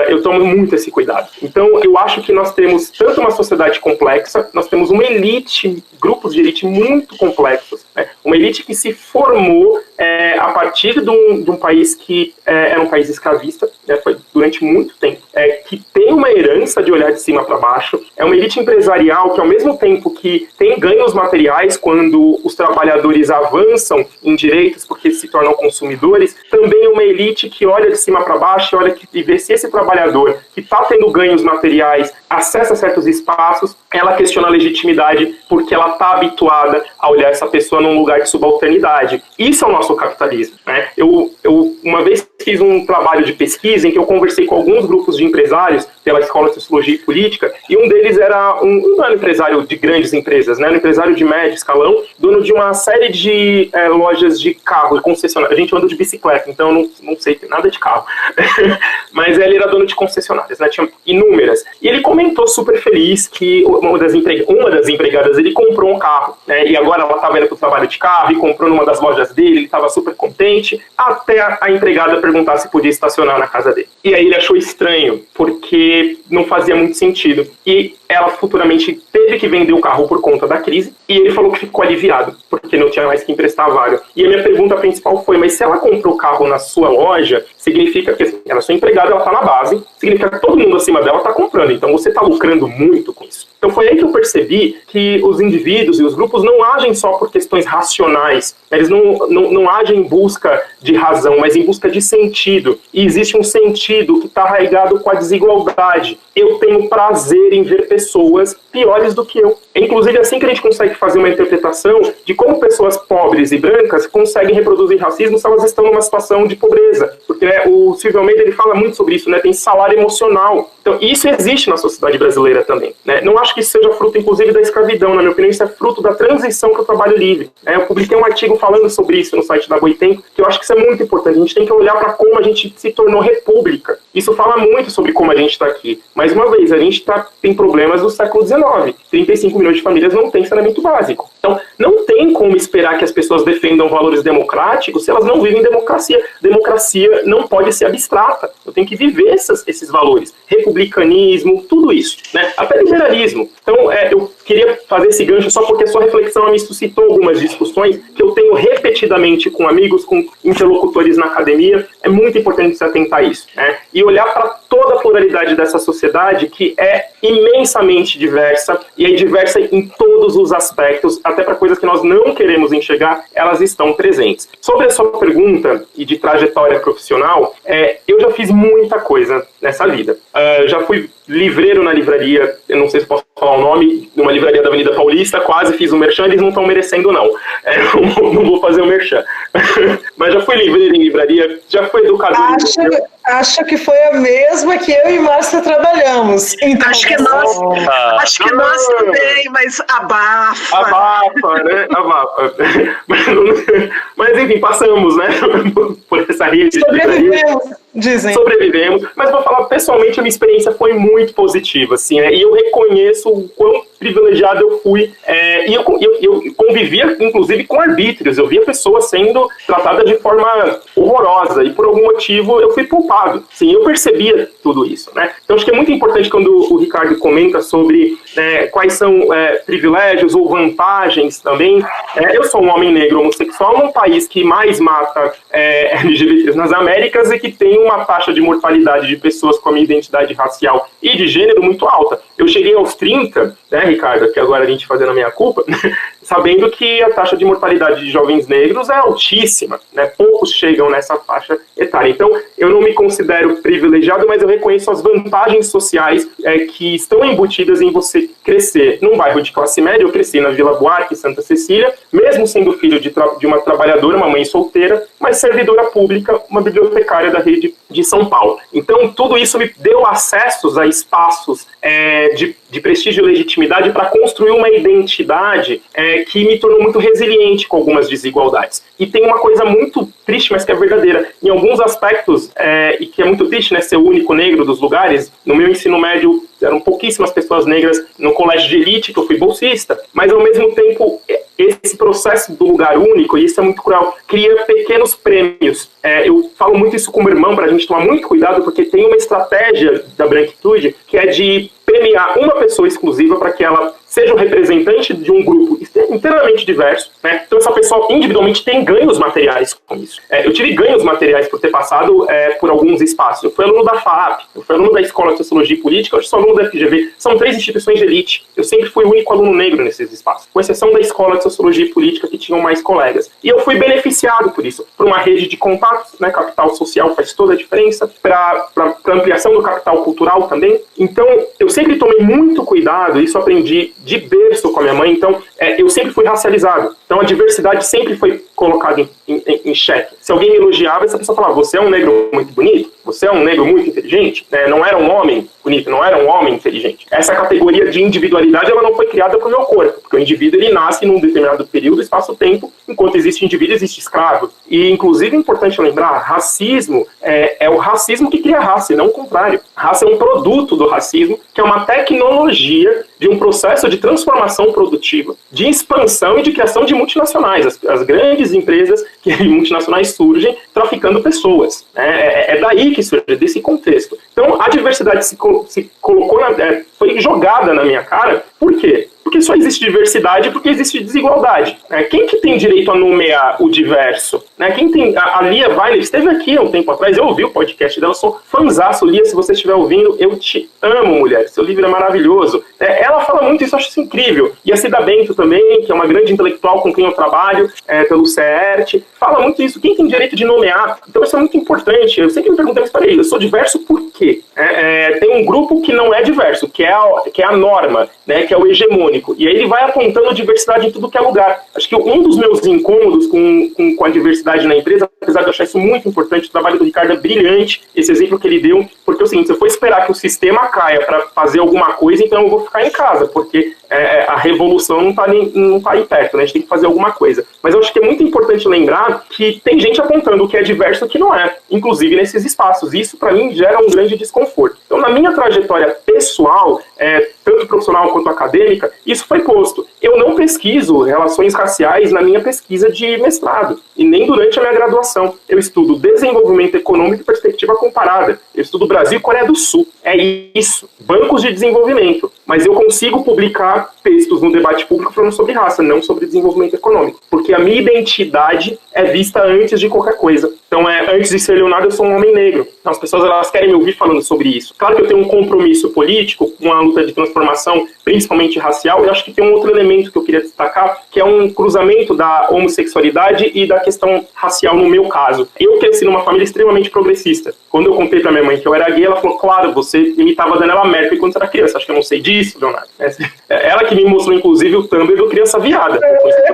Eu tomo muito esse cuidado. Então eu acho que nós temos tanto uma sociedade complexa, nós temos uma elite, grupos de elite muito complexos, né? Uma elite que se formou a partir de um país que era um país escravista, né? Foi durante muito tempo, que tem uma herança de olhar de cima para baixo, é uma elite empresarial que ao mesmo tempo que tem ganhos materiais quando os trabalhadores avançam em direitos porque se tornam consumidores, também é uma elite que olha de cima para baixo e vê se esse trabalhador que está tendo ganhos materiais acessa certos espaços, ela questiona a legitimidade porque ela está habituada a olhar essa pessoa num lugar de subalternidade. Isso é o nosso capitalismo, né? Eu uma vez fiz um trabalho de pesquisa em que eu conversei com alguns grupos de empresários pela Escola de Sociologia e Política, e um deles era não era um empresário de grandes empresas, né? Era um empresário de médio escalão, dono de uma série de lojas de carro, concessionárias. A gente anda de bicicleta, então eu não sei nada de carro. Mas ele era dono de concessionárias, né? Tinha inúmeras. E ele comentou super feliz que uma das empregadas ele comprou um carro, né? E agora ela estava indo para o trabalho de carro e comprou numa das lojas dele, ele estava super contente, até a empregada perguntar se podia estacionar na casa dele. E aí ele achou estranho, porque não fazia muito sentido. E ela futuramente teve que vender o carro por conta da crise, e ele falou que ficou aliviado, porque não tinha mais que emprestar a vaga. E a minha pergunta principal foi, mas se ela comprou o carro na sua loja, significa que assim, ela é sua empregada, ela está na base, significa que todo mundo acima dela está comprando, então você está lucrando muito com isso. Então foi aí que eu percebi que os indivíduos e os grupos não agem só por questões racionais, eles não agem em busca de razão, mas em busca de sentido. E existe um sentido que está arraigado com a desigualdade. Eu tenho prazer em ver pessoas piores do que eu. É inclusive assim que a gente consegue fazer uma interpretação de como pessoas pobres e brancas conseguem reproduzir racismo se elas estão numa situação de pobreza. Porque o Silvio Almeida ele fala muito sobre isso, né? Tem salário emocional. Então isso existe na sociedade brasileira também, né? Não acho que isso seja fruto, inclusive, da escravidão. Na minha opinião, isso é fruto da transição para o trabalho livre. Eu publiquei um artigo falando sobre isso no site da Boitempo, que eu acho que isso é muito importante. A gente tem que olhar para como a gente se tornou república. Isso fala muito sobre como a gente está aqui. Mais uma vez, a gente tem problemas do século XIX. 35 milhões de famílias não têm saneamento básico. Então, não tem como esperar que as pessoas defendam valores democráticos se elas não vivem democracia. Democracia não pode ser abstrata. Eu tenho que viver esses valores. Republicanismo, tudo isso, né? Até liberalismo. Então, eu queria fazer esse gancho só porque a sua reflexão me suscitou algumas discussões que eu tenho repetidamente com amigos, com interlocutores na academia. É muito importante se atentar a isso, né? E olhar para toda a pluralidade dessa sociedade que é imensamente diversa, e é diversa em todos os aspectos. até para coisas que nós não queremos enxergar, elas estão presentes. Sobre a sua pergunta e de trajetória profissional, eu já fiz muita coisa nessa vida. Já fui livreiro na livraria, eu não sei se posso falar o nome, numa livraria da Avenida Paulista, quase fiz o merchan, eles não estão merecendo não. Não vou fazer o merchan. Mas já fui livreiro em livraria, já fui educador. Acho que foi a mesma que eu e Márcia trabalhamos. Então, acho que nós também, mas abafa. Abafa, né? Abafa. Mas enfim, passamos, né? Por essa rede. Sobrevivemos. Mas vou falar, pessoalmente, a minha experiência foi muito positiva, assim, né? E eu reconheço o quão privilegiado eu fui. E eu convivia, inclusive, com arbítrios. Eu via pessoas sendo tratadas de forma horrorosa. E por algum motivo eu fui poupado. Sim, eu percebia tudo isso, né? Então acho que é muito importante quando o Ricardo comenta sobre quais são privilégios ou vantagens também. Eu sou um homem negro homossexual num país que mais mata LGBTs nas Américas e que tem uma taxa de mortalidade de pessoas com a minha identidade racial e de gênero muito alta. Eu cheguei aos 30, né, Ricardo, que agora a gente fazendo a minha culpa, sabendo que a taxa de mortalidade de jovens negros é altíssima, né? Poucos chegam nessa faixa etária. Então, eu não me considero privilegiado, mas eu reconheço as vantagens sociais que estão embutidas em você crescer num bairro de classe média. Eu cresci na Vila Buarque, Santa Cecília, mesmo sendo filho de uma trabalhadora, uma mãe solteira, mas servidora pública, uma bibliotecária da rede de São Paulo. Então, tudo isso me deu acessos a espaços de prestígio e legitimidade para construir uma identidade que me tornou muito resiliente com algumas desigualdades. E tem uma coisa muito triste, mas que é verdadeira. Em alguns aspectos, e que é muito triste, né, ser o único negro dos lugares, no meu ensino médio eram pouquíssimas pessoas negras no colégio de elite, que eu fui bolsista, mas ao mesmo tempo esse processo do lugar único, e isso é muito cruel, cria pequenos prêmios. Eu falo muito isso com o meu irmão, para a gente tomar muito cuidado, porque tem uma estratégia da branquitude que é de premiar uma pessoa exclusiva para que ela seja o representante de um grupo inteiramente diverso, né? Então essa pessoa individualmente tem ganhos materiais com isso. Eu tive ganhos materiais por ter passado por alguns espaços. Eu fui aluno da FAAP, eu fui aluno da Escola de Sociologia e Política, eu sou aluno da FGV. São 3 instituições de elite. Eu sempre fui o único aluno negro nesses espaços, com exceção da Escola de Sociologia e Política, que tinham mais colegas. E eu fui beneficiado por isso, por uma rede de contatos, né? Capital social faz toda a diferença, para ampliação do capital cultural também. Então, eu sempre tomei muito cuidado, isso aprendi de berço com a minha mãe, então eu sempre fui racializado. Então a diversidade sempre foi colocada em xeque. Se alguém me elogiava, essa pessoa falava, você é um negro muito bonito, você é um negro muito inteligente, não era um homem bonito, não era um homem inteligente. Essa categoria de individualidade, ela não foi criada para o meu corpo, porque o indivíduo ele nasce num determinado período, espaço-tempo, enquanto existe indivíduo, existe escravo. E inclusive é importante lembrar, racismo é o racismo que cria raça, e não o contrário. Raça é um produto do racismo, que é uma tecnologia de um processo de transformação produtiva, de expansão e de criação de multinacionais. As grandes empresas multinacionais surgem traficando pessoas. É daí que surge, desse contexto. Então, a diversidade se colocou, foi jogada na minha cara. Por quê? Porque só existe diversidade porque existe desigualdade. Quem que tem direito a nomear o diverso? Quem tem? A Lia Weiler esteve aqui há um tempo atrás, eu ouvi o podcast dela, eu sou fãzaço. Lia, se você estiver ouvindo, eu te amo, mulher. Seu livro é maravilhoso. Ela fala muito isso, eu acho isso incrível. E a Cida Bento também, que é uma grande intelectual com quem eu trabalho, pelo CERT, fala muito isso. Quem tem direito de nomear? Então isso é muito importante. Eu sempre me perguntei, mas peraí, eu sou diverso por quê? Tem um grupo que não é diverso, que é a norma, que é o hegemônico. E aí ele vai apontando diversidade em tudo que é lugar. Acho que um dos meus incômodos com a diversidade na empresa, apesar de eu achar isso muito importante, o trabalho do Ricardo é brilhante, esse exemplo que ele deu, porque é o seguinte, se eu for esperar que o sistema caia para fazer alguma coisa, então eu vou ficar em casa, porque a revolução não tá aí perto, né? A gente tem que fazer alguma coisa. Mas eu acho que é muito importante lembrar que tem gente apontando o que é diverso e o que não é, inclusive nesses espaços. Isso, para mim, gera um grande desconforto. Então, na minha trajetória pessoal, tanto profissional quanto acadêmica, isso foi posto. Eu não pesquiso relações raciais na minha pesquisa de mestrado, e nem durante a minha graduação. Eu estudo desenvolvimento econômico e perspectiva comparada. Eu estudo Brasil e Coreia do Sul. É isso. Bancos de desenvolvimento. Mas eu consigo publicar colocar textos no debate público falando sobre raça, não sobre desenvolvimento econômico. Porque a minha identidade é vista antes de qualquer coisa. Então, antes de ser Leonardo, eu sou um homem negro. Então, as pessoas elas querem me ouvir falando sobre isso. Claro que eu tenho um compromisso político, uma luta de transformação, principalmente racial, e acho que tem um outro elemento que eu queria destacar, que é um cruzamento da homossexualidade e da questão racial no meu caso. Eu cresci numa família extremamente progressista. Quando eu contei pra minha mãe que eu era gay, ela falou, claro, você imitava a Daniela Mercury quando você era criança. Acho que eu não sei disso, Leonardo. Ela que me mostrou, inclusive, o Tumblr do Criança Viada.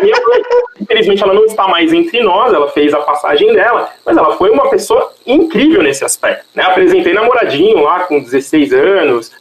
Minha mãe, infelizmente, ela não está mais entre nós, ela fez a passagem dela, mas ela foi uma pessoa incrível nesse aspecto. Apresentei namoradinho lá com 16 anos,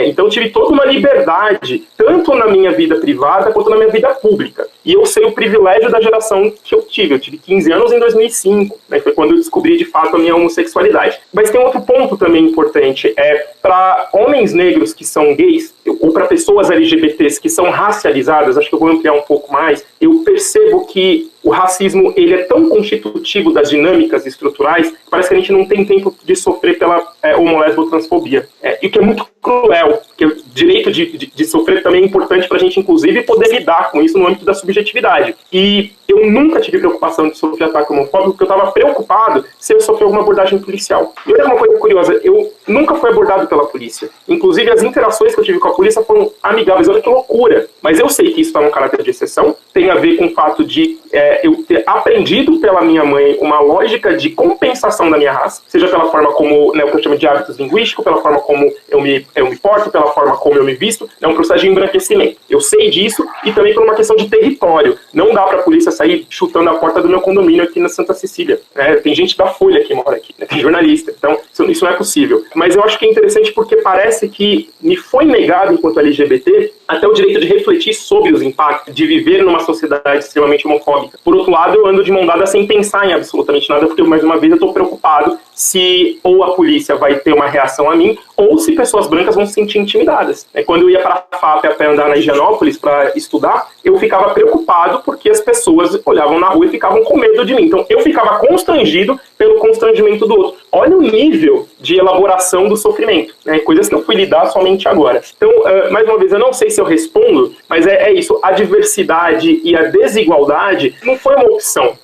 então tive toda uma liberdade, tanto na minha vida privada quanto na minha vida pública. E eu sei o privilégio da geração que eu tive. Eu tive 15 anos em 2005, foi quando eu descobri de fato a minha homossexualidade. Mas tem outro ponto também importante, para homens negros que são gays, ou para pessoas LGBTs que são racializadas, acho que eu vou ampliar um pouco mais, eu percebo que o racismo ele é tão constitutivo das dinâmicas estruturais que parece que a gente não tem tempo de sofrer pela homo-lesbo-transfobia. E o que é muito cruel, porque o direito de sofrer também é importante para a gente, inclusive, poder lidar com isso no âmbito da subjetividade. E eu nunca tive preocupação de sofrer ataque homofóbico, porque eu estava preocupado se eu sofrer alguma abordagem policial. E olha uma coisa curiosa, eu nunca fui abordado pela polícia. Inclusive, as interações que eu tive com a polícia foram amigáveis. Olha que loucura. Mas eu sei que isso está num caráter de exceção, tem a ver com o fato de eu ter aprendido pela minha mãe uma lógica de compensação da minha raça, seja pela forma como, o que eu chamo de hábitos linguísticos, pela forma como eu me porto, pela forma como eu me visto, é um processo de embranquecimento. Eu sei disso e também por uma questão de território. Não dá para a polícia sair chutando a porta do meu condomínio aqui na Santa Cecília. Tem gente da Folha que mora aqui, tem jornalista. Então, isso não é possível. Mas eu acho que é interessante porque parece que me foi negado, enquanto LGBT, até o direito de refletir sobre os impactos de viver numa sociedade extremamente homofóbica. Por outro lado, eu ando de mão dada sem pensar em absolutamente nada, porque, mais uma vez, eu estou preocupado se ou a polícia vai ter uma reação a mim, ou se pessoas brancas vão se sentir intimidadas. Quando eu ia para a FAP a pé andar na Higienópolis para estudar, eu ficava preocupado porque as pessoas olhavam na rua e ficavam com medo de mim. Então, eu ficava constrangido pelo constrangimento do outro. Olha o nível de elaboração do sofrimento, coisas que eu fui lidar somente agora. Então, mais uma vez, eu não sei se eu respondo, mas é isso. A diversidade e a desigualdade não foi uma opção.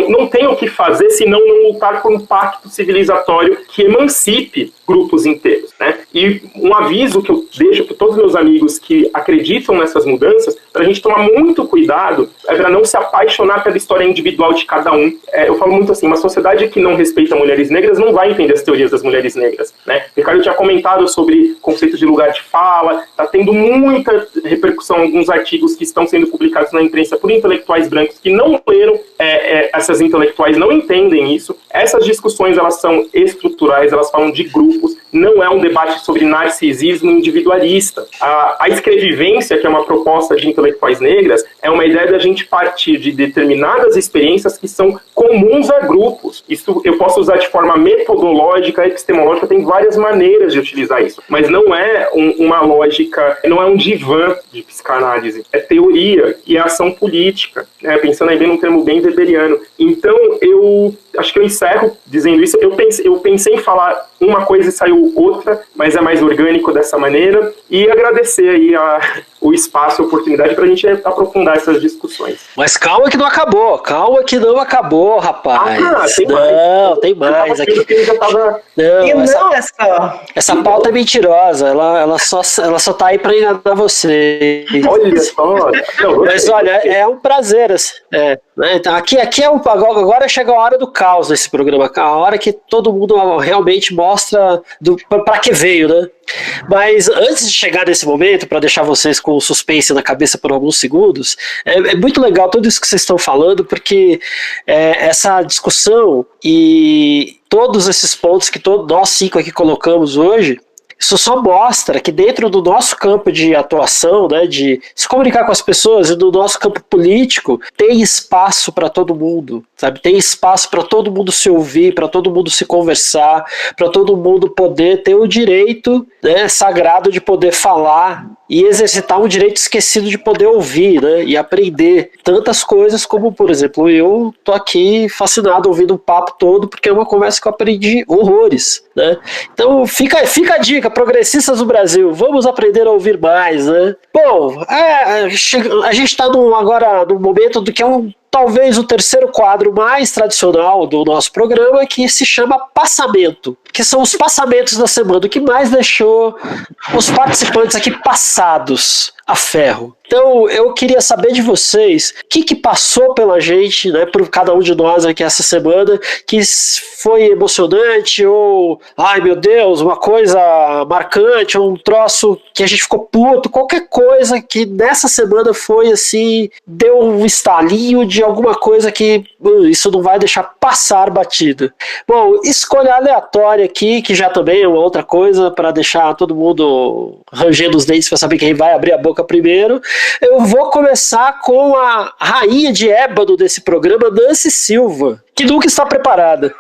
Não tem o que fazer senão não lutar por um pacto civilizatório que emancipe grupos inteiros. E um aviso que eu deixo para todos os meus amigos que acreditam nessas mudanças, para a gente tomar muito cuidado, para não se apaixonar pela história individual de cada um. Eu falo muito assim, uma sociedade que não respeita mulheres negras não vai entender as teorias das mulheres negras. Ricardo tinha comentado sobre conceito de lugar de fala, está tendo muita repercussão em alguns artigos que estão sendo publicados na imprensa por intelectuais brancos que não leram, essas intelectuais não entendem isso. Essas discussões, elas são estruturais, elas falam de grupos, não é um debate sobre narcisismo individualista. A escrevivência, que é uma proposta de intelectuais negras, é uma ideia da gente partir de determinadas experiências que são comuns a grupos. Isso eu posso usar de forma metodológica, epistemológica, tem várias maneiras de utilizar isso, mas não é uma lógica, não é um divã de psicanálise, é teoria e é ação política, pensando aí bem num termo bem weberiano. Então, eu acho que eu encerro dizendo isso. Eu pensei em falar uma coisa e saiu outra, mas é mais orgânico dessa maneira, e agradecer aí o espaço, a oportunidade para a gente aprofundar essas discussões. Mas calma que não acabou, rapaz. Tem mais. Aqui. Essa pauta é mentirosa, ela só tá aí para enganar você. Olha só. Mas olha, é um prazer. Então, aqui agora chega a hora do caos nesse programa, a hora que todo mundo realmente mostra para que veio, né? Mas antes de chegar nesse momento, para deixar vocês com suspense na cabeça por alguns segundos, é muito legal tudo isso que vocês estão falando, porque essa discussão e todos esses pontos que nós 5 aqui colocamos hoje, isso só mostra que dentro do nosso campo de atuação, de se comunicar com as pessoas e do nosso campo político, tem espaço para todo mundo, sabe? Tem espaço para todo mundo se ouvir, para todo mundo se conversar, para todo mundo poder ter o direito sagrado de poder falar e exercitar um direito esquecido de poder ouvir, né, e aprender tantas coisas como, por exemplo, eu tô aqui fascinado ouvindo o papo todo porque é uma conversa que eu aprendi horrores, né? Então fica a dica, progressistas do Brasil, vamos aprender a ouvir mais, né? Bom, a gente está agora no momento do que é talvez o terceiro quadro mais tradicional do nosso programa, que se chama Passamento, que são os passamentos da semana, o que mais deixou os participantes aqui passados a ferro. Então, eu queria saber de vocês o que passou pela gente, né, por cada um de nós aqui essa semana, que foi emocionante ou, ai meu Deus, uma coisa marcante, ou um troço que a gente ficou puto, qualquer coisa que nessa semana foi assim, deu um estalinho de alguma coisa que isso não vai deixar passar batida. Bom, escolha aleatória aqui, que já também é uma outra coisa para deixar todo mundo rangendo os dentes para saber quem vai abrir a boca primeiro. Eu vou começar com a rainha de ébano desse programa, Nancy Silva, que nunca está preparada.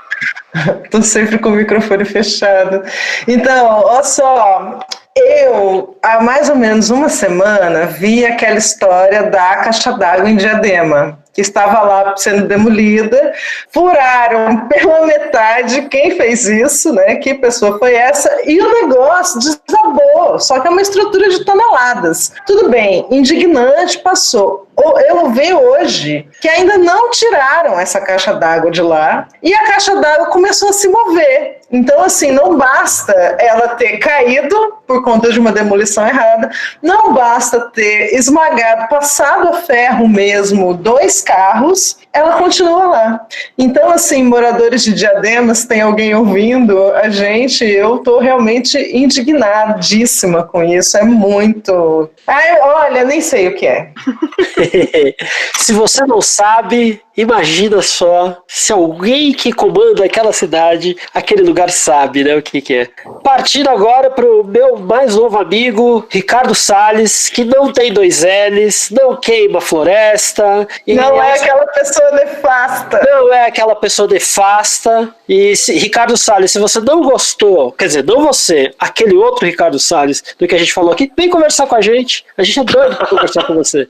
Tô sempre com o microfone fechado. Então, olha só, eu, há mais ou menos uma semana, vi aquela história da caixa d'água em Diadema, que estava lá sendo demolida, furaram pela metade quem fez isso, né? Que pessoa foi essa? E o negócio desabou, só que é uma estrutura de toneladas. Tudo bem, indignante, passou. Eu vi hoje que ainda não tiraram essa caixa d'água de lá e a caixa d'água começou a se mover. Então, assim, não basta ela ter caído por conta de uma demolição errada, não basta ter esmagado, passado a ferro mesmo, 2 carros, ela continua lá. Então, assim, moradores de Diadema, se tem alguém ouvindo a gente, eu tô realmente indignadíssima com isso, é muito... Ai, olha, nem sei o que é. Se você não sabe, imagina só se alguém que comanda aquela cidade, aquele lugar sabe, né, o que é. Partindo agora pro meu mais novo amigo, Ricardo Salles, que não tem 2 L's, não queima floresta. Não é aquela pessoa nefasta. Não é aquela pessoa nefasta. E Ricardo Salles, se você não gostou, quer dizer, não você, aquele outro Ricardo Salles, do que a gente falou aqui, vem conversar com a gente. A gente é doido pra conversar com você.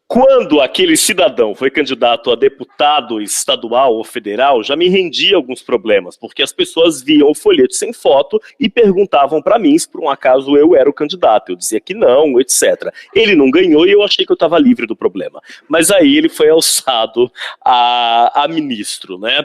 Quando aquele cidadão foi candidato a deputado estadual ou federal, já me rendia alguns problemas, porque as pessoas viam o folheto sem foto e perguntavam para mim se por um acaso eu era o candidato. Eu dizia que não, etc. Ele não ganhou e eu achei que eu estava livre do problema. Mas aí ele foi alçado a ministro, né?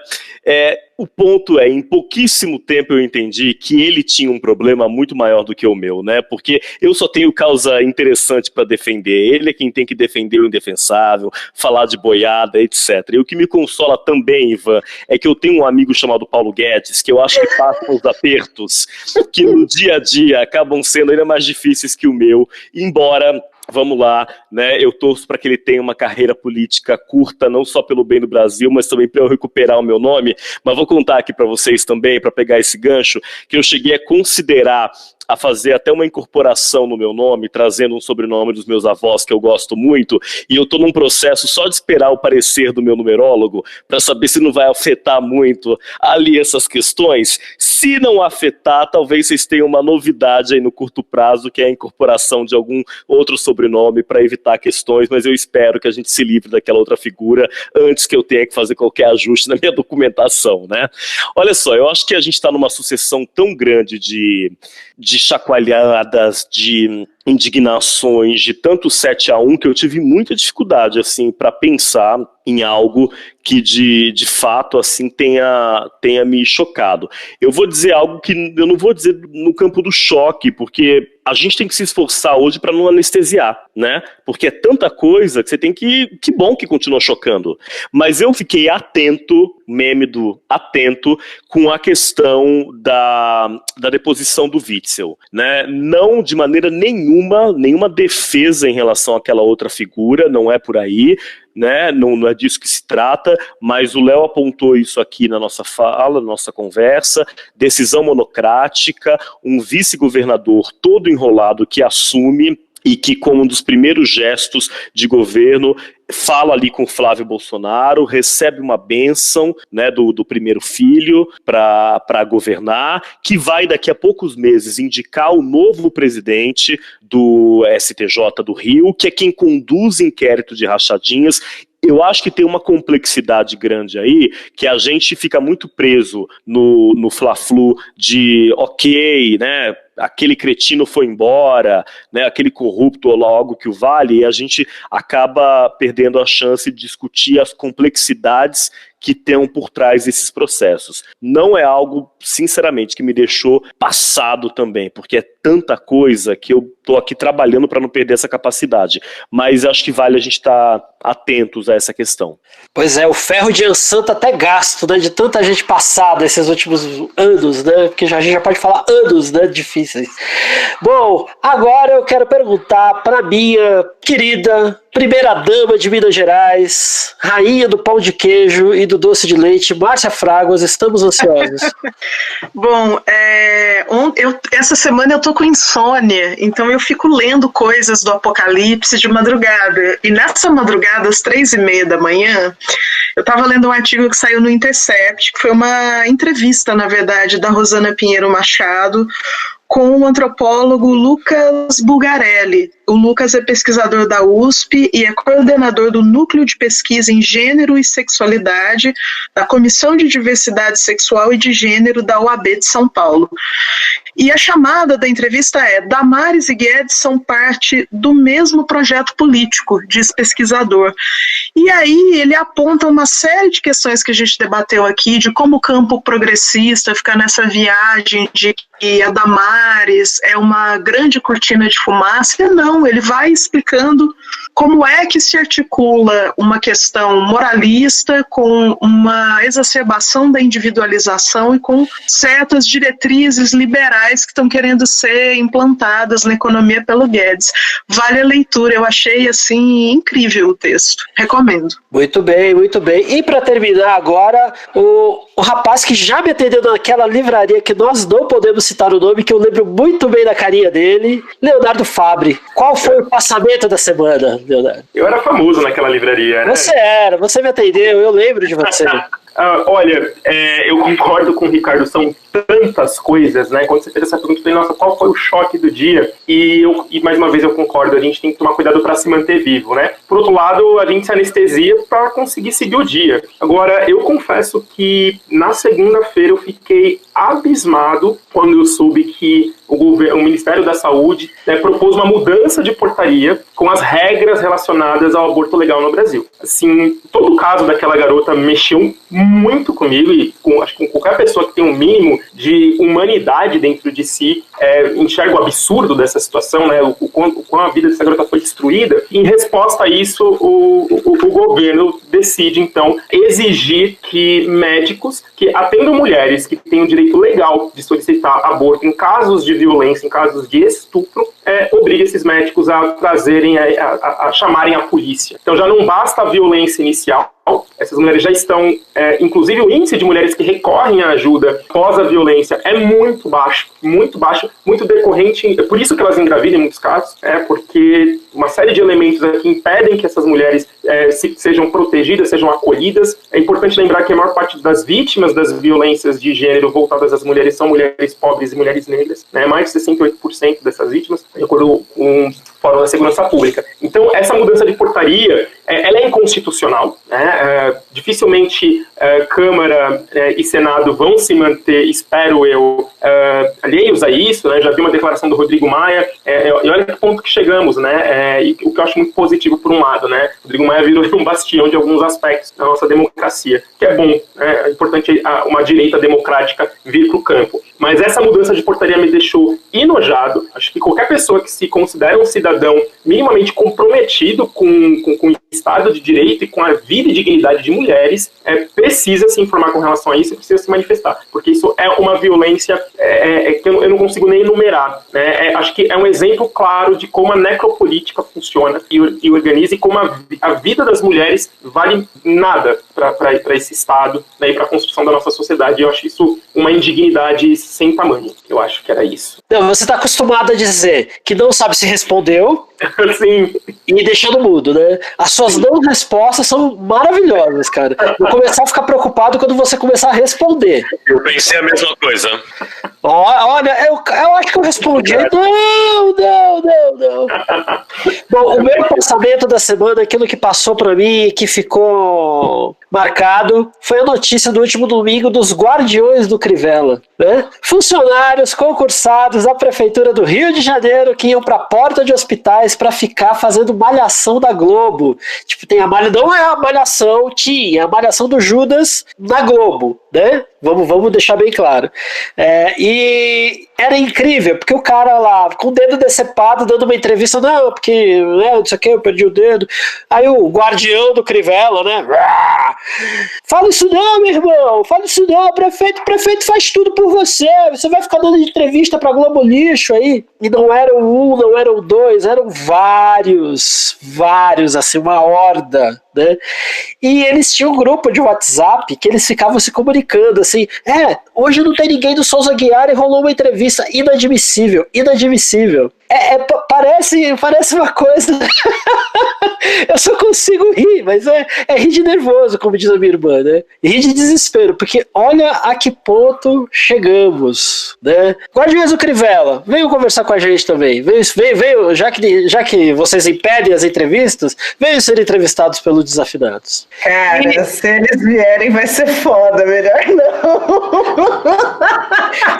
O ponto é, em pouquíssimo tempo eu entendi que ele tinha um problema muito maior do que o meu, né? Porque eu só tenho causa interessante para defender. Ele é quem tem que defender o indefensável, falar de boiada, etc. E o que me consola também, Ivan, é que eu tenho um amigo chamado Paulo Guedes, que eu acho que passa os apertos que no dia a dia acabam sendo ainda mais difíceis que o meu, embora... Vamos lá, né? Eu torço para que ele tenha uma carreira política curta, não só pelo bem do Brasil, mas também para eu recuperar o meu nome. Mas vou contar aqui para vocês também, para pegar esse gancho, que eu cheguei a considerar a fazer até uma incorporação no meu nome, trazendo um sobrenome dos meus avós que eu gosto muito, e eu estou num processo só de esperar o parecer do meu numerólogo para saber se não vai afetar muito ali essas questões. Se não afetar, talvez vocês tenham uma novidade aí no curto prazo, que é a incorporação de algum outro sobrenome para evitar questões, mas eu espero que a gente se livre daquela outra figura antes que eu tenha que fazer qualquer ajuste na minha documentação, né? Olha só, eu acho que a gente está numa sucessão tão grande de chacoalhadas, de indignações, de tanto 7-1, que eu tive muita dificuldade assim para pensar em algo que de fato assim tenha me chocado. Eu vou dizer algo que eu não vou dizer no campo do choque, porque a gente tem que se esforçar hoje para não anestesiar, né? Porque é tanta coisa que você tem que bom que continua chocando. Mas eu fiquei atento, meme do atento, com a questão da deposição do Witzel, né? Não de maneira nenhuma defesa em relação àquela outra figura, não é por aí, né? Não é disso que se trata, mas o Léo apontou isso aqui na nossa fala, na nossa conversa, decisão monocrática, um vice-governador todo enrolado que assume e que, como um dos primeiros gestos de governo, fala ali com o Flávio Bolsonaro, recebe uma bênção, né, do primeiro filho para governar, que vai daqui a poucos meses indicar o novo presidente do STJ do Rio, que é quem conduz inquérito de rachadinhas. Eu acho que tem uma complexidade grande aí, que a gente fica muito preso no Fla-Flu de ok, né, aquele cretino foi embora, né, aquele corrupto logo que o vale, e a gente acaba perdendo a chance de discutir as complexidades que tem por trás desses processos. Não é algo, sinceramente, que me deixou passado também, porque é tanta coisa que eu estou aqui trabalhando para não perder essa capacidade. Mas acho que vale a gente estar atentos a essa questão. Pois é, o ferro de Ansan tá até gasto, né, de tanta gente passada esses últimos anos, né, porque a gente já pode falar anos, né, difíceis. Bom, agora eu quero perguntar para minha querida primeira-dama de Minas Gerais, rainha do pão de queijo e do doce de leite, Márcia Fraguas, estamos ansiosos. Bom, essa semana eu tô com insônia, então eu fico lendo coisas do Apocalipse de madrugada, e nessa madrugada, às 3:30 da manhã, eu tava lendo um artigo que saiu no Intercept, que foi uma entrevista, na verdade, da Rosana Pinheiro Machado, com o antropólogo Lucas Bulgarelli. O Lucas é pesquisador da USP e é coordenador do Núcleo de Pesquisa em Gênero e Sexualidade da Comissão de Diversidade Sexual e de Gênero da OAB de São Paulo. E a chamada da entrevista é: Damares e Guedes são parte do mesmo projeto político, diz pesquisador. E aí ele aponta uma série de questões que a gente debateu aqui, de como o campo progressista fica nessa viagem de que a Damares é uma grande cortina de fumaça. Não, ele vai explicando como é que se articula uma questão moralista com uma exacerbação da individualização e com certas diretrizes liberais que estão querendo ser implantadas na economia pelo Guedes. Vale a leitura, eu achei assim incrível o texto, recomendo. Muito bem, muito bem. E para terminar agora, o rapaz que já me atendeu naquela livraria que nós não podemos citar o nome, que eu lembro muito bem da carinha dele, Leonardo Fabre. Qual foi o passamento da semana, Leonardo? Eu era famoso naquela livraria, né? Você me atendeu, eu lembro de você. Olha, eu concordo com o Ricardo, são tantas coisas, né? Quando você fez essa pergunta, eu falei, nossa, qual foi o choque do dia? E mais uma vez eu concordo, a gente tem que tomar cuidado para se manter vivo, né? Por outro lado, a gente se anestesia para conseguir seguir o dia. Agora, eu confesso que na segunda-feira eu fiquei abismado quando eu soube que o Ministério da Saúde, né, propôs uma mudança de portaria com as regras relacionadas ao aborto legal no Brasil. Assim, todo o caso daquela garota mexeu muito comigo e acho que com qualquer pessoa que tem um mínimo de humanidade dentro de si enxerga o absurdo dessa situação, né, o quão a vida dessa garota foi destruída. Em resposta a isso, o governo decide, então, exigir que médicos que atendam mulheres que têm o direito legal de solicitar aborto em casos de violência, em casos de estupro, obrigue esses médicos a trazerem, a chamarem a polícia. Então já não basta a violência inicial, essas mulheres já estão, inclusive o índice de mulheres que recorrem à ajuda após a violência é muito baixo, muito decorrente, é por isso que elas engravidam em muitos casos, porque uma série de elementos aqui impedem que essas mulheres sejam protegidas, sejam acolhidas. É importante lembrar que a maior parte das vítimas das violências de gênero voltadas às mulheres são mulheres pobres e mulheres negras, né? Mais de 68% dessas vítimas, de acordo com o Fórum da Segurança Pública. Então, essa mudança de portaria, ela é inconstitucional, né? Dificilmente Câmara e Senado vão se manter, espero eu, alheios a isso, né? Já vi uma declaração do Rodrigo Maia, e olha que ponto que chegamos, né? E o que eu acho muito positivo por um lado, né? Rodrigo Maia virou um bastião de alguns aspectos da nossa democracia, que é bom, né? É importante uma direita democrática vir para o campo. Mas essa mudança de portaria me deixou enojado. Acho que qualquer pessoa que se considera um cidadão minimamente comprometido com o Estado de Direito e com a vida e dignidade de mulheres precisa se informar com relação a isso e precisa se manifestar. Porque isso é uma violência que eu não consigo nem enumerar, né? Acho que é um exemplo claro de como a necropolítica funciona e organiza, e como a vida das mulheres vale nada para esse Estado, né, e para a construção da nossa sociedade. Eu acho isso uma indignidade sem tamanho. Eu acho que era isso. Não, você tá acostumado a dizer que não sabe se respondeu Sim. e deixando mudo, né? As suas não respostas são maravilhosas, cara. Vou começar a ficar preocupado quando você começar a responder. Eu pensei a mesma coisa. Olha, eu acho que eu respondi. Não. Bom, o meu pensamento da semana, aquilo que passou pra mim e que ficou marcado, foi a notícia do último domingo dos Guardiões do Crivella, né? Funcionários concursados da Prefeitura do Rio de Janeiro que iam pra porta de hospitais pra ficar fazendo malhação da Globo. Tipo, tem a malhação, não é a malhação, tinha a malhação do Judas na Globo, né? Vamos deixar bem claro. E era incrível, porque o cara lá, com o dedo decepado, dando uma entrevista, não, porque, não sei o que, eu perdi o dedo. Aí o guardião do Crivella, né? Fala isso não, meu irmão, fala isso não, o prefeito faz tudo por você vai ficar dando entrevista pra Globo Lixo aí. E não eram um, não eram dois, eram vários, assim, uma horda, né? E eles tinham um grupo de WhatsApp que eles ficavam se comunicando assim, hoje não tem ninguém do Souza Aguiar e rolou uma entrevista inadmissível. Parece uma coisa. Eu só consigo rir, mas é rir de nervoso, como diz a minha irmã, né? Rir de desespero, porque olha a que ponto chegamos, né? Guardiões do Crivella, venham conversar com a gente também. Venham, já que vocês impedem as entrevistas, venham ser entrevistados pelos Desafinados. Cara, se eles vierem vai ser foda, melhor não.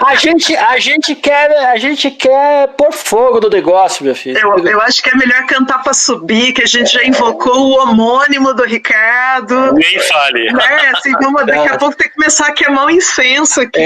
A gente quer pôr fogo no negócio, meu filho. Eu acho que é melhor cantar pra subir, que a gente já invocou o homônimo do Ricardo. Nem fale. Assim, daqui a pouco tem que começar a queimar um incenso aqui.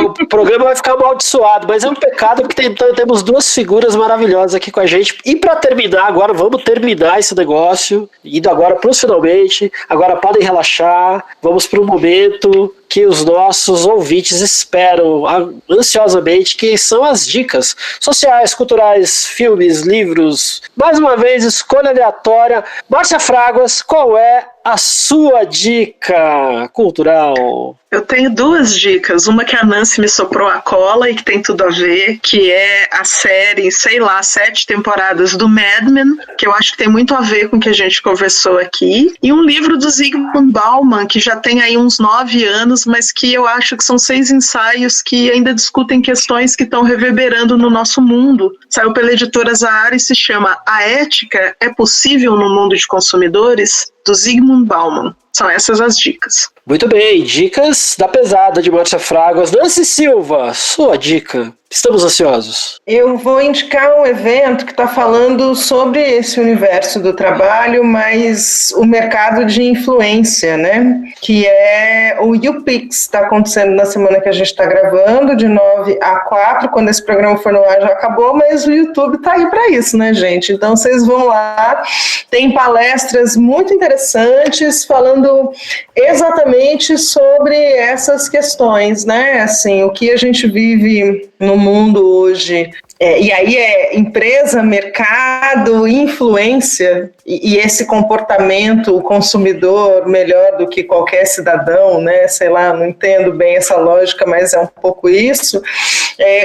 O programa vai ficar amaldiçoado, mas é um pecado que temos duas figuras maravilhosas aqui com a gente. E pra terminar agora, vamos terminar esse negócio, indo agora pros finalmente. Agora podem relaxar, vamos pro momento que os nossos ouvintes esperam ansiosamente, que são as dicas sociais, culturais, filmes, livros. Mais uma vez, escolha aleatória. Márcia Fraguas, qual é a sua dica cultural? Eu tenho duas dicas. Uma que a Nancy me soprou a cola e que tem tudo a ver, que é a série, 7 temporadas do Mad Men, que eu acho que tem muito a ver com o que a gente conversou aqui. E um livro do Zygmunt Bauman, que já tem aí uns 9 anos, mas que eu acho que são 6 ensaios que ainda discutem questões que estão reverberando no nosso mundo. Saiu pela editora Zahara e se chama A Ética é Possível no Mundo de Consumidores? Do Zygmunt Bauman. São essas as dicas. Muito bem, dicas da pesada de Márcia Fraguas. Nancy Silva, sua dica. Estamos ansiosos. Eu vou indicar um evento que está falando sobre esse universo do trabalho, mas o mercado de influência, né? Que é o YouPix. Está acontecendo na semana que a gente está gravando, de 9 a 4. Quando esse programa for no ar já acabou, mas o YouTube está aí para isso, né, gente? Então vocês vão lá. Tem palestras muito interessantes falando exatamente sobre essas questões, né? Assim, o que a gente vive no mundo hoje, e aí é empresa, mercado, influência, e esse comportamento, o consumidor melhor do que qualquer cidadão, né? Sei lá, não entendo bem essa lógica, mas é um pouco isso,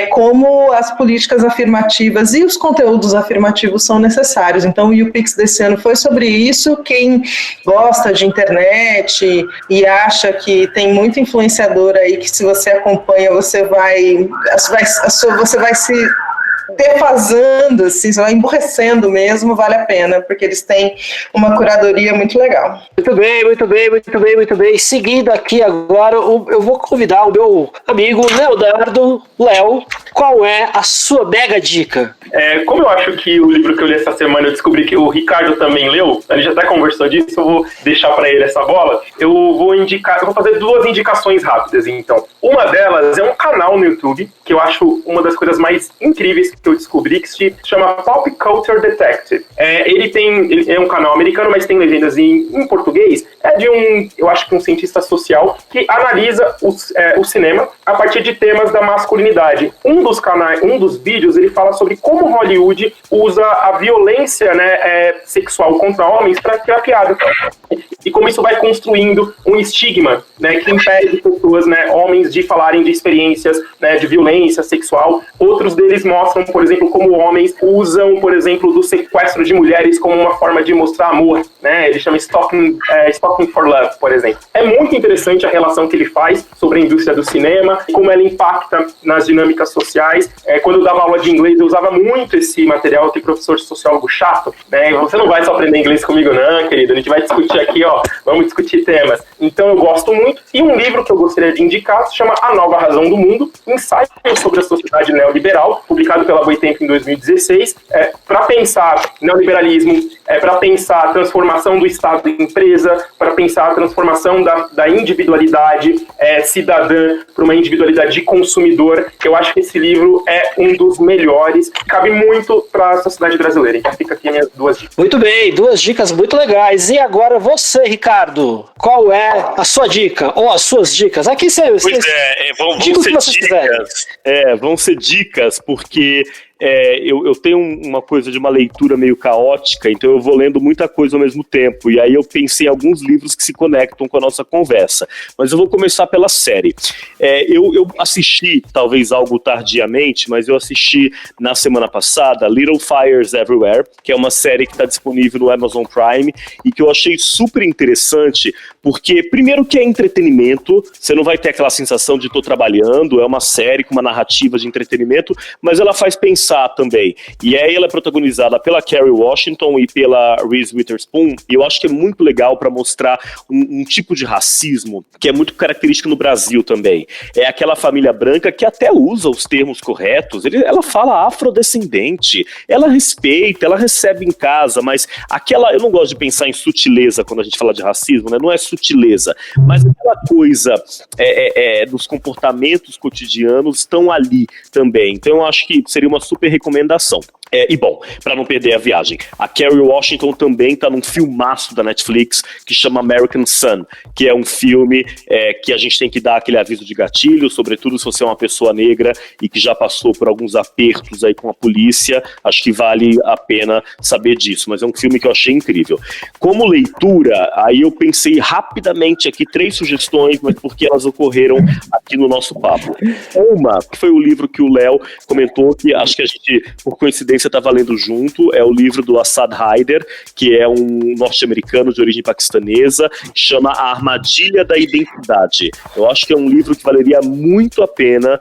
como as políticas afirmativas e os conteúdos afirmativos são necessários. Então o YouPix desse ano foi sobre isso. Quem gosta de internet e acha que tem muito influenciador aí, que se você acompanha você vai se defasando, assim, vai emborrecendo mesmo, vale a pena, porque eles têm uma curadoria muito legal. Muito bem. Seguindo aqui agora, eu vou convidar o meu amigo Leonardo. Léo, qual é a sua mega dica? Como eu acho que o livro que eu li essa semana eu descobri que o Ricardo também leu, ele já até conversou disso, eu vou deixar para ele essa bola. Eu vou fazer 2 indicações rápidas, então. Uma delas é um canal no YouTube, que eu acho uma das coisas mais incríveis que eu descobri, que se chama Pop Culture Detective. Ele é um canal americano, mas tem legendas em português. É de eu acho que um cientista social que analisa o cinema, a partir de temas da masculinidade. Um dos vídeos, ele fala sobre como Hollywood usa a violência, né, sexual contra homens para criar piada. E como isso vai construindo um estigma, né, que impede pessoas, né, homens de falarem de experiências, né, de violência sexual. Outros deles mostram, por exemplo, como homens usam, por exemplo, do sequestro de mulheres como uma forma de mostrar amor, né? Ele chama Stalking for Love, por exemplo. É muito interessante a relação que ele faz sobre a indústria do cinema, como ela impacta nas dinâmicas sociais. Quando eu dava aula de inglês, eu usava muito esse material. Eu tenho professor de sociólogo chato, né? Você não vai só aprender inglês comigo, não, querido. A gente vai discutir aqui, ó, vamos discutir temas. Então eu gosto muito. E um livro que eu gostaria de indicar se chama A Nova Razão do Mundo, ensaio sobre a sociedade neoliberal, publicado pela Boitempo em 2016, para pensar neoliberalismo, para pensar a transformação do Estado em empresa, para pensar a transformação da individualidade cidadã para uma individualidade de consumidor. Eu acho que esse livro é um dos melhores, cabe muito para a sociedade brasileira. Então fica aqui as minhas 2 dicas. Muito bem, 2 dicas muito legais. E agora você, Ricardo, qual é a sua dica? Ou as suas dicas? Aqui você... Vão ser dicas. Vão ser dicas, porque eu tenho uma coisa de uma leitura meio caótica, então eu vou lendo muita coisa ao mesmo tempo, e aí eu pensei em alguns livros que se conectam com a nossa conversa, mas eu vou começar pela série. Eu assisti, talvez algo tardiamente, mas eu assisti na semana passada Little Fires Everywhere, que é uma série que está disponível no Amazon Prime, e que eu achei super interessante, porque primeiro que é entretenimento, você não vai ter aquela sensação de estou trabalhando, é uma série com uma narrativa de entretenimento, mas ela faz pensar também. E aí ela é protagonizada pela Kerry Washington e pela Reese Witherspoon, e eu acho que é muito legal para mostrar um tipo de racismo que é muito característico no Brasil também. É aquela família branca que até usa os termos corretos, ela fala afrodescendente, ela respeita, ela recebe em casa, mas eu não gosto de pensar em sutileza quando a gente fala de racismo, né? Não é sutileza, mas aquela coisa dos comportamentos cotidianos estão ali também. Então eu acho que seria uma super recomendação. E bom, para não perder a viagem, a Kerry Washington também está num filmaço da Netflix que chama American Son, que é um filme que a gente tem que dar aquele aviso de gatilho, sobretudo se você é uma pessoa negra e que já passou por alguns apertos aí com a polícia, acho que vale a pena saber disso, mas é um filme que eu achei incrível. Como leitura, aí eu pensei rapidamente aqui 3 sugestões, mas porque elas ocorreram aqui no nosso papo. Uma, que foi o livro que o Léo comentou, que acho que a gente, por coincidência, estava lendo junto, é o livro do Assad Haider, que é um norte-americano de origem paquistanesa, chama A Armadilha da Identidade. Eu acho que é um livro que valeria muito a pena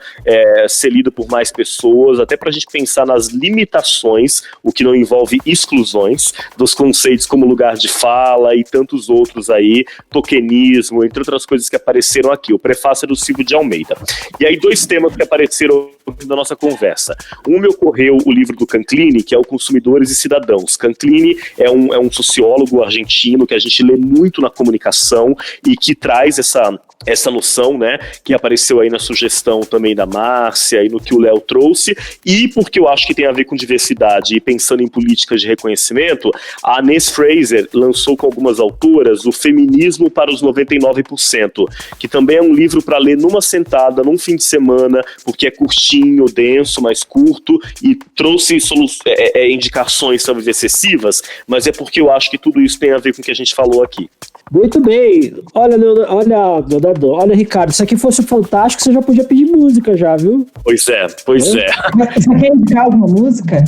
ser lido por mais pessoas, até para a gente pensar nas limitações, o que não envolve exclusões, dos conceitos como lugar de fala e tantos outros aí, tokenismo, entre outras coisas que apareceram aqui. O prefácio é do Silvio de Almeida. E aí 2 temas que apareceram na nossa conversa. Me ocorreu o livro do Canclini, que é o Consumidores e Cidadãos. Canclini é um sociólogo argentino que a gente lê muito na comunicação e que traz essa noção, né, que apareceu aí na sugestão também da Márcia e no que o Léo trouxe, e porque eu acho que tem a ver com diversidade e pensando em políticas de reconhecimento, a Ness Fraser lançou com algumas autoras o Feminismo para os 99%, que também é um livro para ler numa sentada, num fim de semana, porque é curtinho, denso, mais curto, e trouxe indicações talvez excessivas, mas é porque eu acho que tudo isso tem a ver com o que a gente falou aqui. Muito bem. Olha, Ricardo, se aqui fosse fantástico, você já podia pedir música já, viu? Pois é. Você quer indicar alguma música?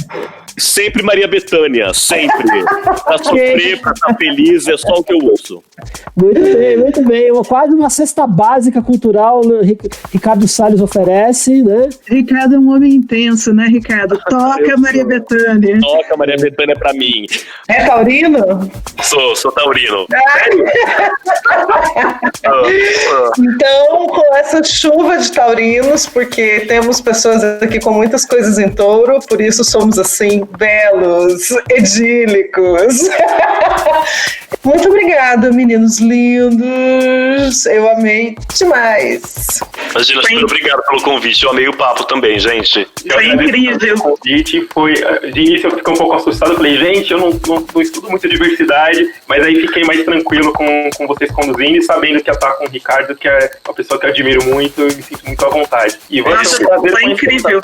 Sempre Maria Bethânia, sempre. Pra sofrer, pra estar feliz, é só o que eu ouço. Muito bem. Quase uma cesta básica cultural, Ricardo Salles oferece, né? Ricardo é um homem intenso, né, Ricardo? Toca Maria Bethânia. Toca Maria Bethânia pra mim. É taurino? Sou taurino. Então, com essa chuva de taurinos, porque temos pessoas aqui com muitas coisas em touro, por isso somos assim, belos, edílicos. Muito obrigada, meninos lindos. Eu amei demais. Imagina, super obrigado pelo convite. Eu amei o papo também, gente. Foi incrível. O convite foi, de início eu fiquei um pouco assustado, falei, gente, eu não estudo muito diversidade, mas aí fiquei mais tranquilo com vocês conduzindo e sabendo que ia estar com o Ricardo, que é uma pessoa que eu admiro muito e me sinto muito à vontade. E Nossa, foi incrível.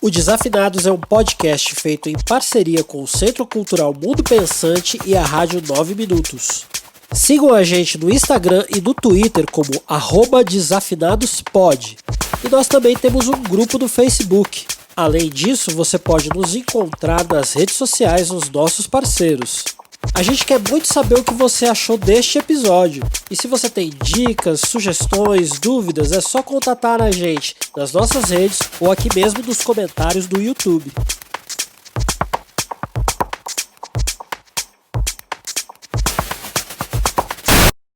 O Desafinados é um podcast feito em parceria com o Centro Cultural Mundo Pensante e a Rádio 9 Minutos. Sigam a gente no Instagram e no Twitter como @desafinadospod. E nós também temos um grupo no Facebook. Além disso, você pode nos encontrar nas redes sociais dos nossos parceiros. A gente quer muito saber o que você achou deste episódio. E se você tem dicas, sugestões, dúvidas, é só contatar a gente nas nossas redes ou aqui mesmo nos comentários do YouTube.